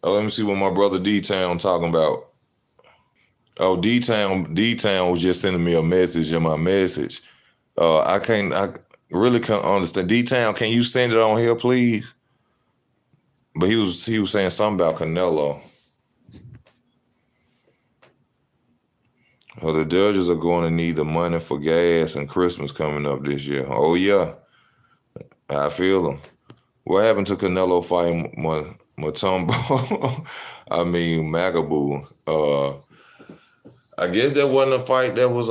Oh, let me see what my brother D-Town talking about. Oh, D-Town was just sending me a message in my message. I really can't understand. D-Town, can you send it on here, please? But he was saying something about Canelo. The judges are going to need the money for gas and Christmas coming up this year. Oh yeah, I feel them. What happened to Canelo fighting Mutombo? I mean Magaboo. I guess that wasn't a fight that was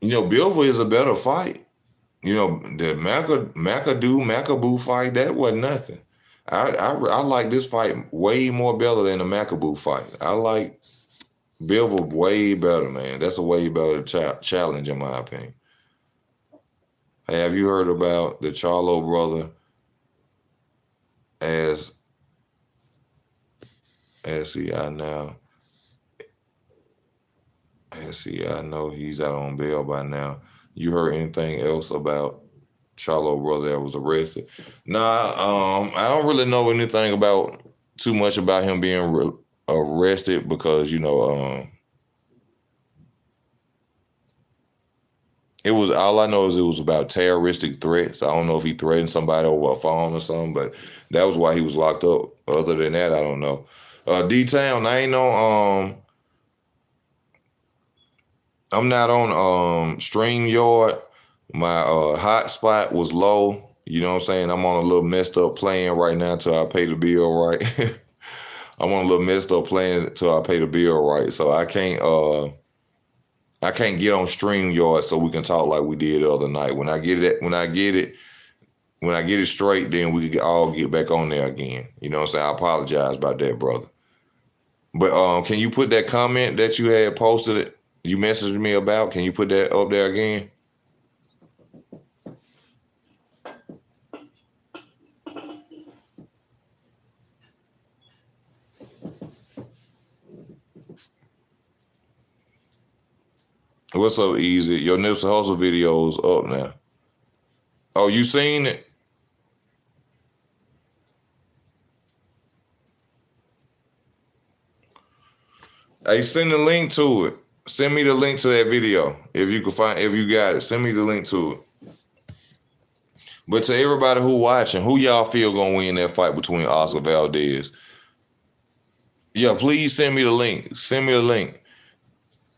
Bivol is a better fight. The Macaboo fight, that wasn't nothing. I like this fight way more better than the Macaboo fight. I like Bivol way better, man. That's a way better challenge in my opinion. Hey, have you heard about the Charlo brother as SCI now? SCI, I know he's out on bail by now. You heard anything else about Charlo brother that was arrested? Nah, I don't really know anything about too much about him being arrested because it was all I know is it was about terroristic threats. I don't know if he threatened somebody over a phone or something, but that was why he was locked up. Other than that, I don't know. D-Town, I ain't no I'm not on StreamYard. My hotspot was low. You know what I'm saying? I'm on a little messed up plan right now till I pay the bill right. I'm on a little messed up plan till I pay the bill right. So I can't get on StreamYard so we can talk like we did the other night. When I get it straight, then we can all get back on there again. You know what I'm saying? I apologize about that, brother. But can you put that comment that you had posted, you messaged me about? Can you put that up there again? What's up, Easy? Your Nipsey Hussle video's up now. Oh, you seen it? Hey, send the link to it. Send me the link to that video if you can find. If you got it, send me the link to it. But to everybody who watching, who y'all feel gonna win that fight between Oscar Valdez? Yeah, please send me the link. Send me the link.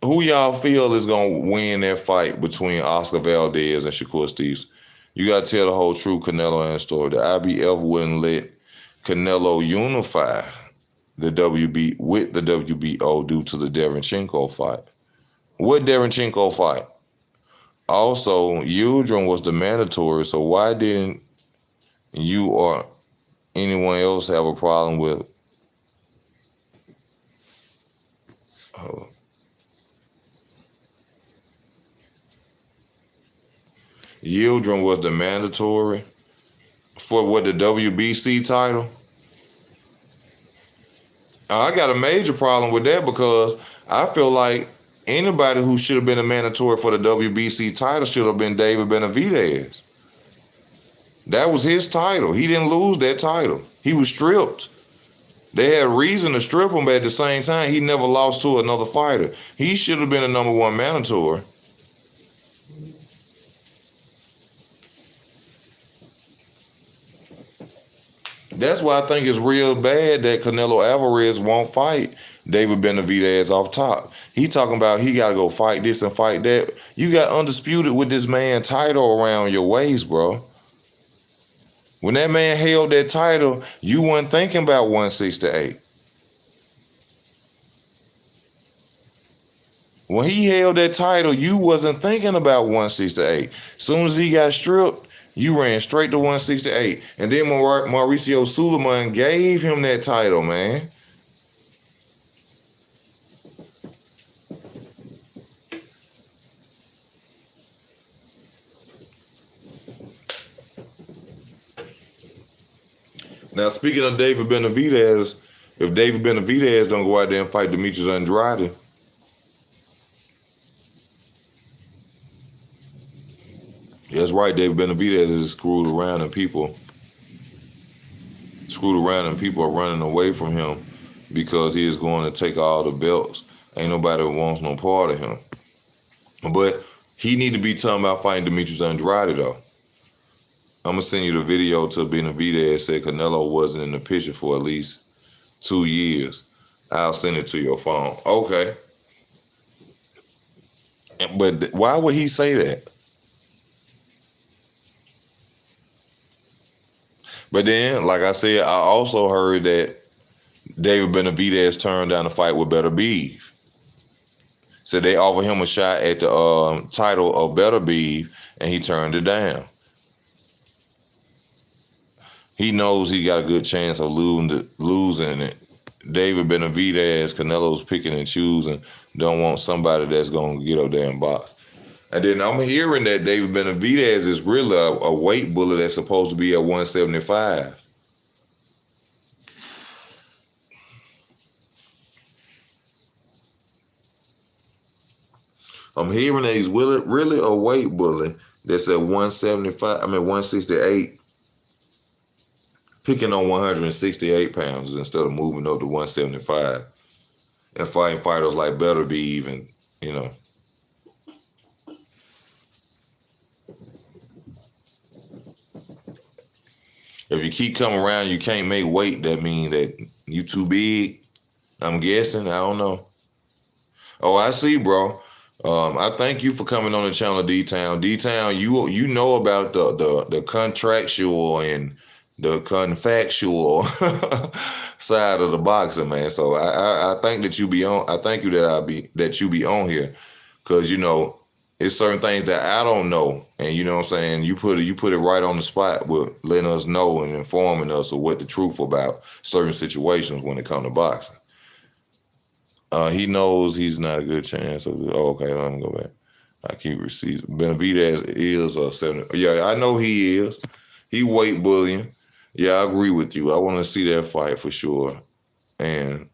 Who y'all feel is gonna win that fight between Oscar Valdez and Shakur Stevenson? You gotta tell the whole true Canelo and story. The IBF wouldn't let Canelo unify the WB with the WBO due to the Derenchenko fight. What Derenchenko fight? Also, Yildirim was the mandatory, so why didn't you or anyone else have a problem with Yildirim was the mandatory for what, the WBC title? I got a major problem with that because I feel like anybody who should have been a mandatory for the WBC title should have been David Benavidez. That was his title. He didn't lose that title. He was stripped. They had reason to strip him, but at the same time, he never lost to another fighter. He should have been a number one mandatory. That's why I think it's real bad that Canelo Alvarez won't fight David Benavidez off top. He talking about he got to go fight this and fight that. You got undisputed with this man title around your waist, bro. When that man held that title, you weren't thinking about 168. When he held that title, you wasn't thinking about 168. Soon as he got stripped, you ran straight to 168. And then Mauricio Suleiman gave him that title, man. Now, speaking of David Benavidez, if David Benavidez don't go out there and fight Demetrius Andrade, that's right, David Benavidez is screwed around and people are running away from him because he is going to take all the belts. Ain't nobody wants no part of him. But he need to be talking about fighting Demetrius Andrade, though. I'm going to send you the video to Benavidez said Canelo wasn't in the picture for at least 2 years. I'll send it to your phone. Okay. But why would he say that? But then, like I said, I also heard that David Benavidez turned down the fight with Better Beef. So they offered him a shot at the title of Better Beef, and he turned it down. He knows he got a good chance of losing it. David Benavidez, Canelo's picking and choosing, don't want somebody that's going to get up there and box. And then I'm hearing that David Benavidez is really a weight bully that's supposed to be at 175. I'm hearing that he's really a weight bully that's at 168. Picking on 168 pounds instead of moving up to 175 and fighting fighters like Better Be Even, you know. If you keep coming around, you can't make weight. That means that you too big. I'm guessing. I don't know. Oh, I see, bro. I thank you for coming on the channel, D-Town. D-Town, you know about the contractual and the confactual side of the boxing, man. So I think that you be on. I thank you that you be on here, because you know it's certain things that I don't know, and you know what I'm saying. You put it right on the spot with letting us know and informing us of what the truth about certain situations when it comes to boxing. He knows he's not a good chance of it. Oh, okay, let me go back. I keep receipts. Benavidez is 70. Yeah, I know he is. He weight bullying. Yeah, I agree with you. I want to see that fight for sure. And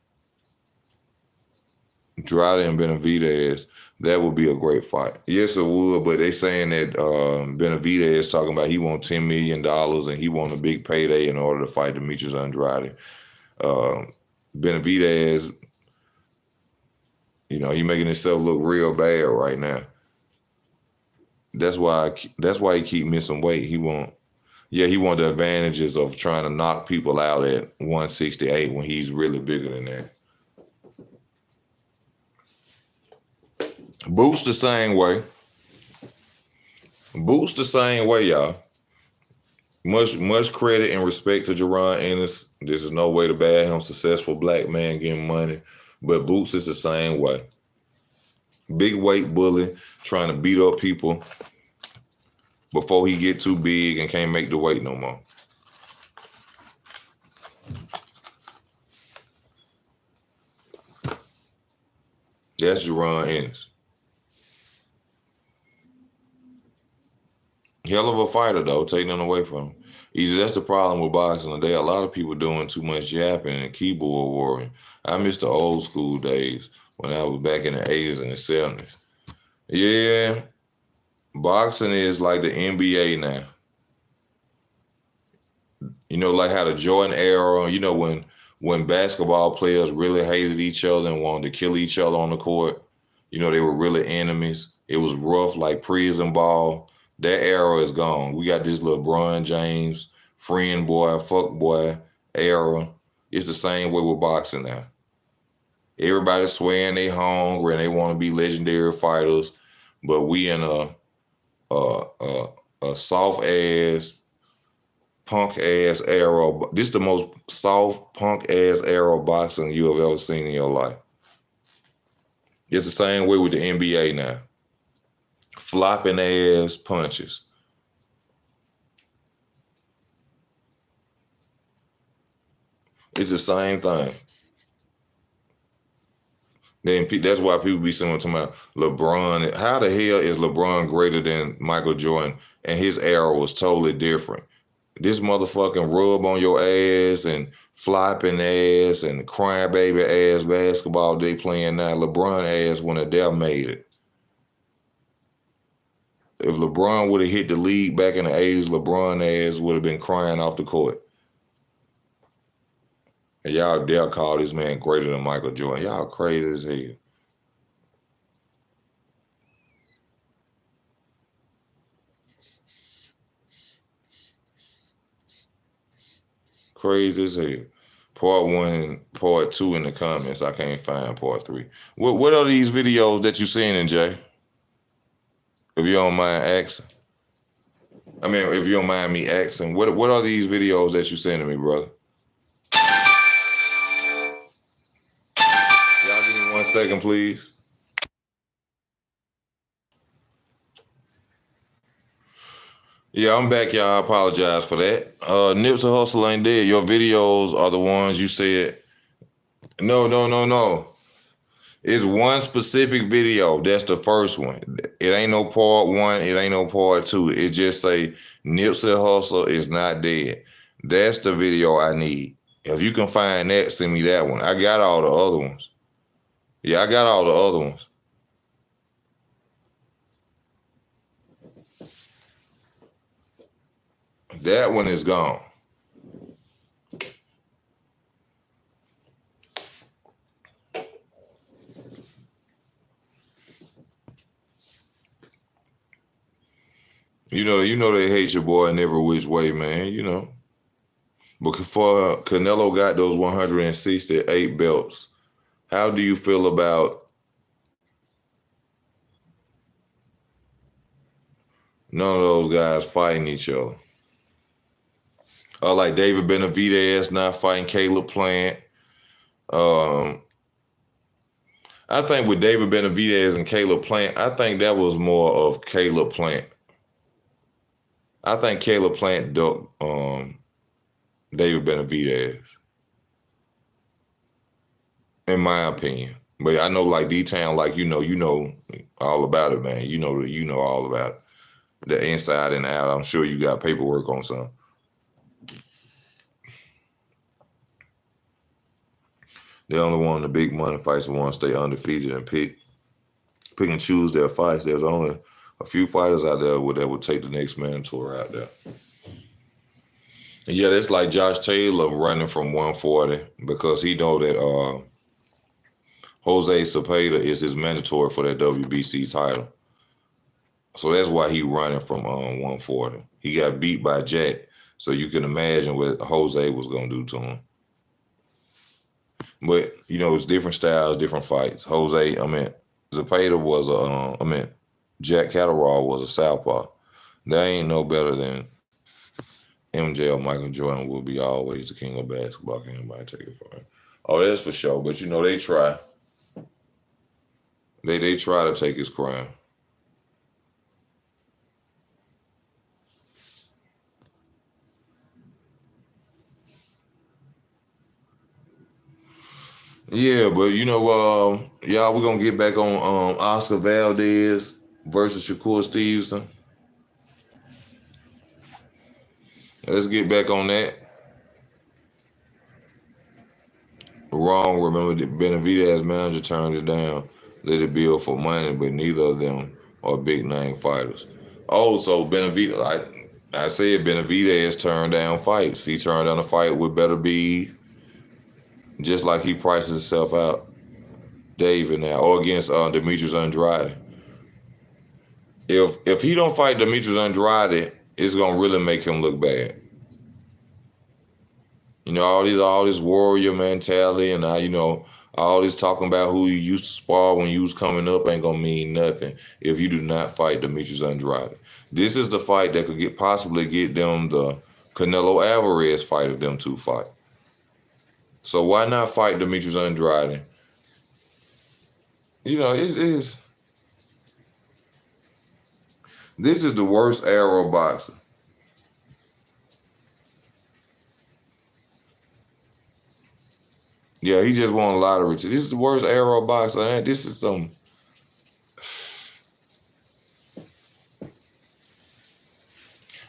Andrade and Benavidez, that would be a great fight. Yes, it would, but they saying that Benavidez talking about he want $10 million and he want a big payday in order to fight Demetrius Andrade. Benavidez He making himself look real bad right now. That's why he keep missing weight. He want the advantages of trying to knock people out at 168 when he's really bigger than that. Boots the same way. Boots the same way, y'all. Much credit and respect to Jerron Ennis. This is no way to bad him. Successful black man getting money. But Boots is the same way. Big weight bully trying to beat up people before he get too big and can't make the weight no more. That's Jerron Ennis. Hell of a fighter, though, taking it away from him. That's the problem with boxing today. A lot of people doing too much yapping and keyboard warring. I miss the old school days when I was back in the 80s and the 70s. Yeah, boxing is like the NBA now. Like how the Jordan era, when basketball players really hated each other and wanted to kill each other on the court. They were really enemies. It was rough like prison ball. That era is gone. We got this LeBron James, friend boy, fuck boy era. It's the same way with boxing now. Everybody's swearing they hungry and they want to be legendary fighters, but we in a soft ass, punk ass era. This is the most soft punk ass era of boxing you have ever seen in your life. It's the same way with the NBA now. Flopping ass punches. It's the same thing. Then that's why people be saying to me, LeBron. How the hell is LeBron greater than Michael Jordan? And his era was totally different. This motherfucking rub on your ass and flopping ass and crybaby ass basketball they playing now. LeBron ass when a dare made it. If LeBron would have hit the league back in the 80s, LeBron ass would have been crying off the court. And y'all dare call this man greater than Michael Jordan. Y'all crazy as hell. Crazy as hell. Part 1 and part 2 in the comments. I can't find part 3. What are these videos that you seeing, Jay? If you don't mind asking. If you don't mind me asking, what are these videos that you sending me, brother? Y'all give me 1 second, please. Yeah, I'm back, y'all. I apologize for that. Nipsey Hussle ain't dead. Your videos are the ones you said. No. It's one specific video. That's the first one. It ain't no part 1. It ain't no part 2. It just say Nipsey Hussle is not dead. That's the video I need. If you can find that, send me that one. I got all the other ones. Yeah, I got all the other ones. That one is gone. You know they hate your boy in every which way, man, But for Canelo got those 168 belts, how do you feel about none of those guys fighting each other? Like David Benavidez not fighting Caleb Plant. I think with David Benavidez and Caleb Plant, I think that was more of Caleb Plant. I think Caleb Plant ducked David Benavidez, in my opinion. But I know, like D-Town, like you know all about it, man. You know all about it, the inside and out. I'm sure you got paperwork on some. They only want the big money fights and want to stay undefeated and pick and choose their fights. There's only a few fighters out there that would take the next mandatory out there. And yeah, that's like Josh Taylor running from 140 because he know that Jose Cepeda is his mandatory for that WBC title. So that's why he running from 140. He got beat by Jack. So you can imagine what Jose was gonna do to him. But it's different styles, different fights. Zepeda was Jack Catterall was a southpaw. There ain't no better than MJ or Michael Jordan will be always the king of basketball. Can anybody take it from him? Oh, that's for sure. But they try. They try to take his crown. Yeah, but y'all, we're gonna get back on Oscar Valdez versus Shakur Stevenson. Let's get back on that. Wrong. Remember, that Benavidez manager turned it down. Let it bill for money, but neither of them are big name fighters. Oh, so Benavidez, I said Benavidez turned down fights. He turned down a fight with Better Be, just like he prices himself out. David now, or against Demetrius Andrade. If he don't fight Demetrius Andrade, it's gonna really make him look bad. All this warrior mentality, and now all this talking about who you used to spar when you was coming up ain't gonna mean nothing if you do not fight Demetrius Andrade. This is the fight that could possibly get them the Canelo Alvarez fight if them two fight. So why not fight Demetrius Andrade? It is. This is the worst era of boxing. Yeah, he just won a lottery. This is the worst era of boxing. Man. This is some.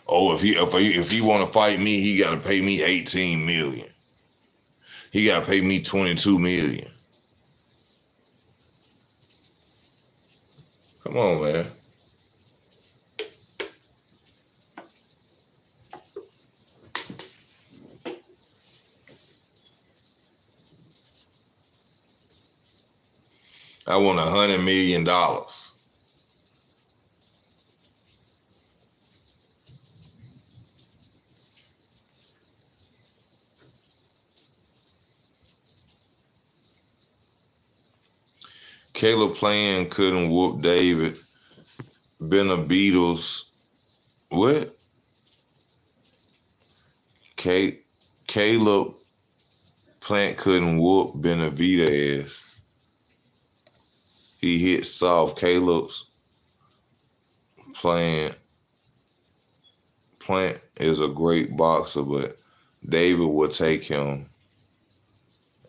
Oh, if he want to fight me, he got to pay me 18 million. He got to pay me 22 million. Come on, man. I want $100 million. Caleb Plant couldn't whoop David Benavidez. What? Caleb Plant couldn't whoop Benavidez. He hit soft. Caleb's Plant is a great boxer, but David would take him,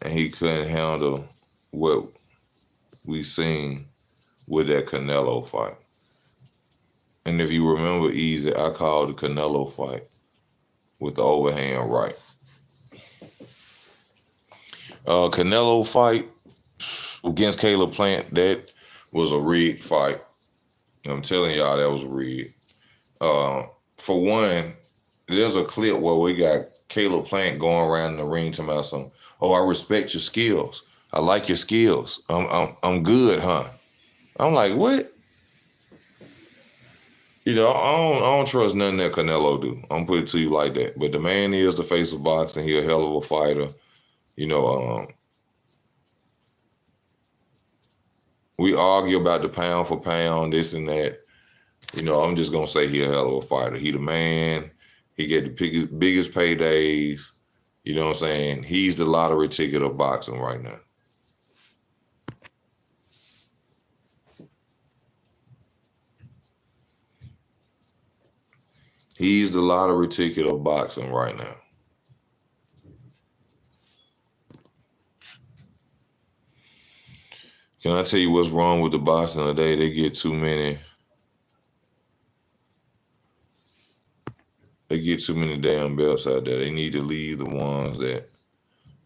and he couldn't handle what we seen with that Canelo fight. And if you remember, Easy, I called the Canelo fight with the overhand right. Canelo fight against Caleb Plant, that was a rigged fight. I'm telling y'all, that was rigged. For one, there's a clip where we got Caleb Plant going around the ring to about some, oh, I respect your skills. I like your skills. I'm good, huh? I'm like, what? I don't trust nothing that Canelo do. I'm put it to you like that. But the man is the face of boxing. He a hell of a fighter. We argue about the pound for pound, this and that. I'm just gonna say he a hell of a fighter. He the man. He get the biggest paydays. You know what I'm saying? He's the lottery ticket of boxing right now. He's the lottery ticket of boxing right now. Can I tell you what's wrong with the boxing today? They get too many damn belts out there. They need to leave the ones that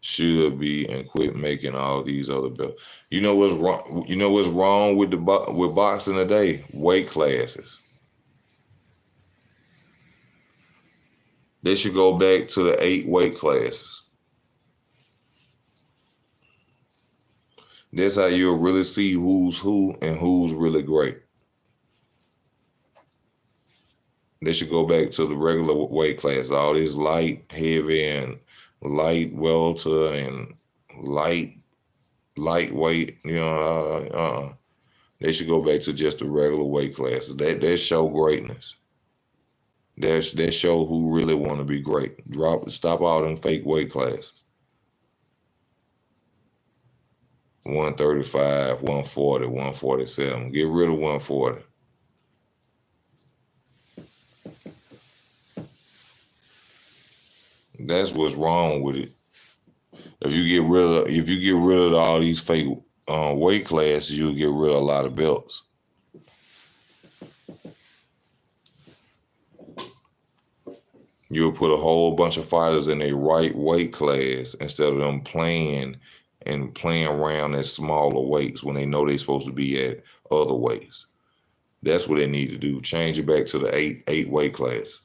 should be and quit making all these other belts. You know what's wrong? You know what's wrong with with boxing today? Weight classes. They should go back to the 8 weight classes. That's how you'll really see who's who and who's really great. They should go back to the regular weight class. All this light, heavy, and light welter and lightweight. They should go back to just the regular weight classes. That show greatness. That show who really want to be great. Stop all them fake weight classes. 135, 140, 147. Get rid of 140. That's what's wrong with it. If you get rid of all these fake weight classes, you'll get rid of a lot of belts. You'll put a whole bunch of fighters in a right weight class instead of them playing around at smaller weights when they know they're supposed to be at other weights. That's what they need to do. Change it back to the eight weight class.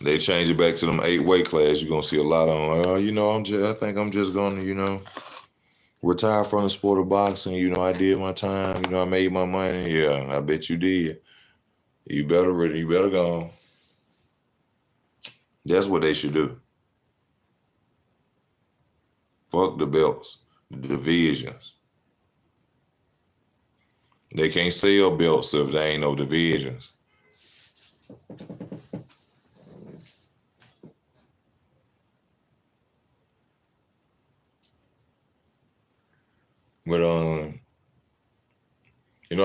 They change it back to them 8 weight class. You're gonna see a lot on. I think I'm just gonna, retire from the sport of boxing. I did my time. I made my money. Yeah, I bet you did. You better go. That's what they should do. Fuck the belts, the divisions. They can't sell belts if there ain't no divisions. But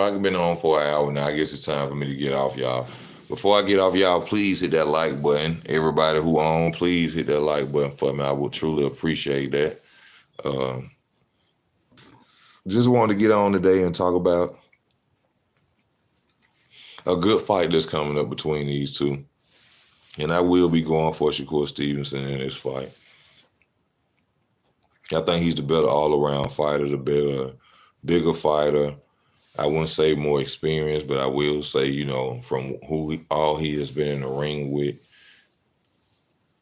I've been on for an hour now. I guess it's time for me to get off, y'all. Before I get off, y'all, please hit that like button. Everybody who on, please hit that like button for me. I would truly appreciate that. Just wanted to get on today and talk about a good fight that's coming up between these two. And I will be going for Shakur Stevenson in this fight. I think he's the better all-around fighter, the bigger fighter. I wouldn't say more experienced, but I will say, from all he has been in the ring with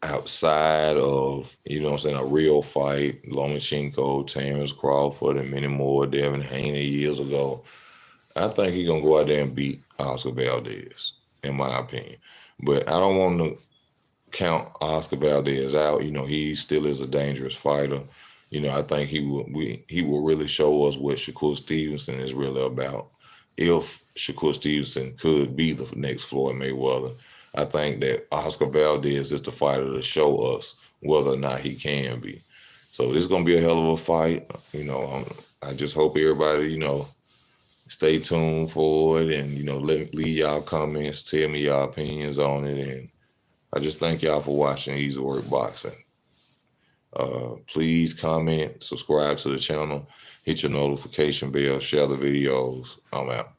outside of, a real fight, Lomachenko, Terrence Crawford, and many more, Devin Haney years ago, I think he's going to go out there and beat Oscar Valdez, in my opinion. But I don't want to count Oscar Valdez out. He still is a dangerous fighter. I think he will really show us what Shakur Stevenson is really about. If Shakur Stevenson could be the next Floyd Mayweather, I think that Oscar Valdez is the fighter to show us whether or not he can be. So this is going to be a hell of a fight. I just hope everybody, stay tuned for it and, leave y'all comments, tell me y'all opinions on it. And I just thank y'all for watching Easy Work Boxing. Please comment, subscribe to the channel, hit your notification bell, share the videos. I'm out.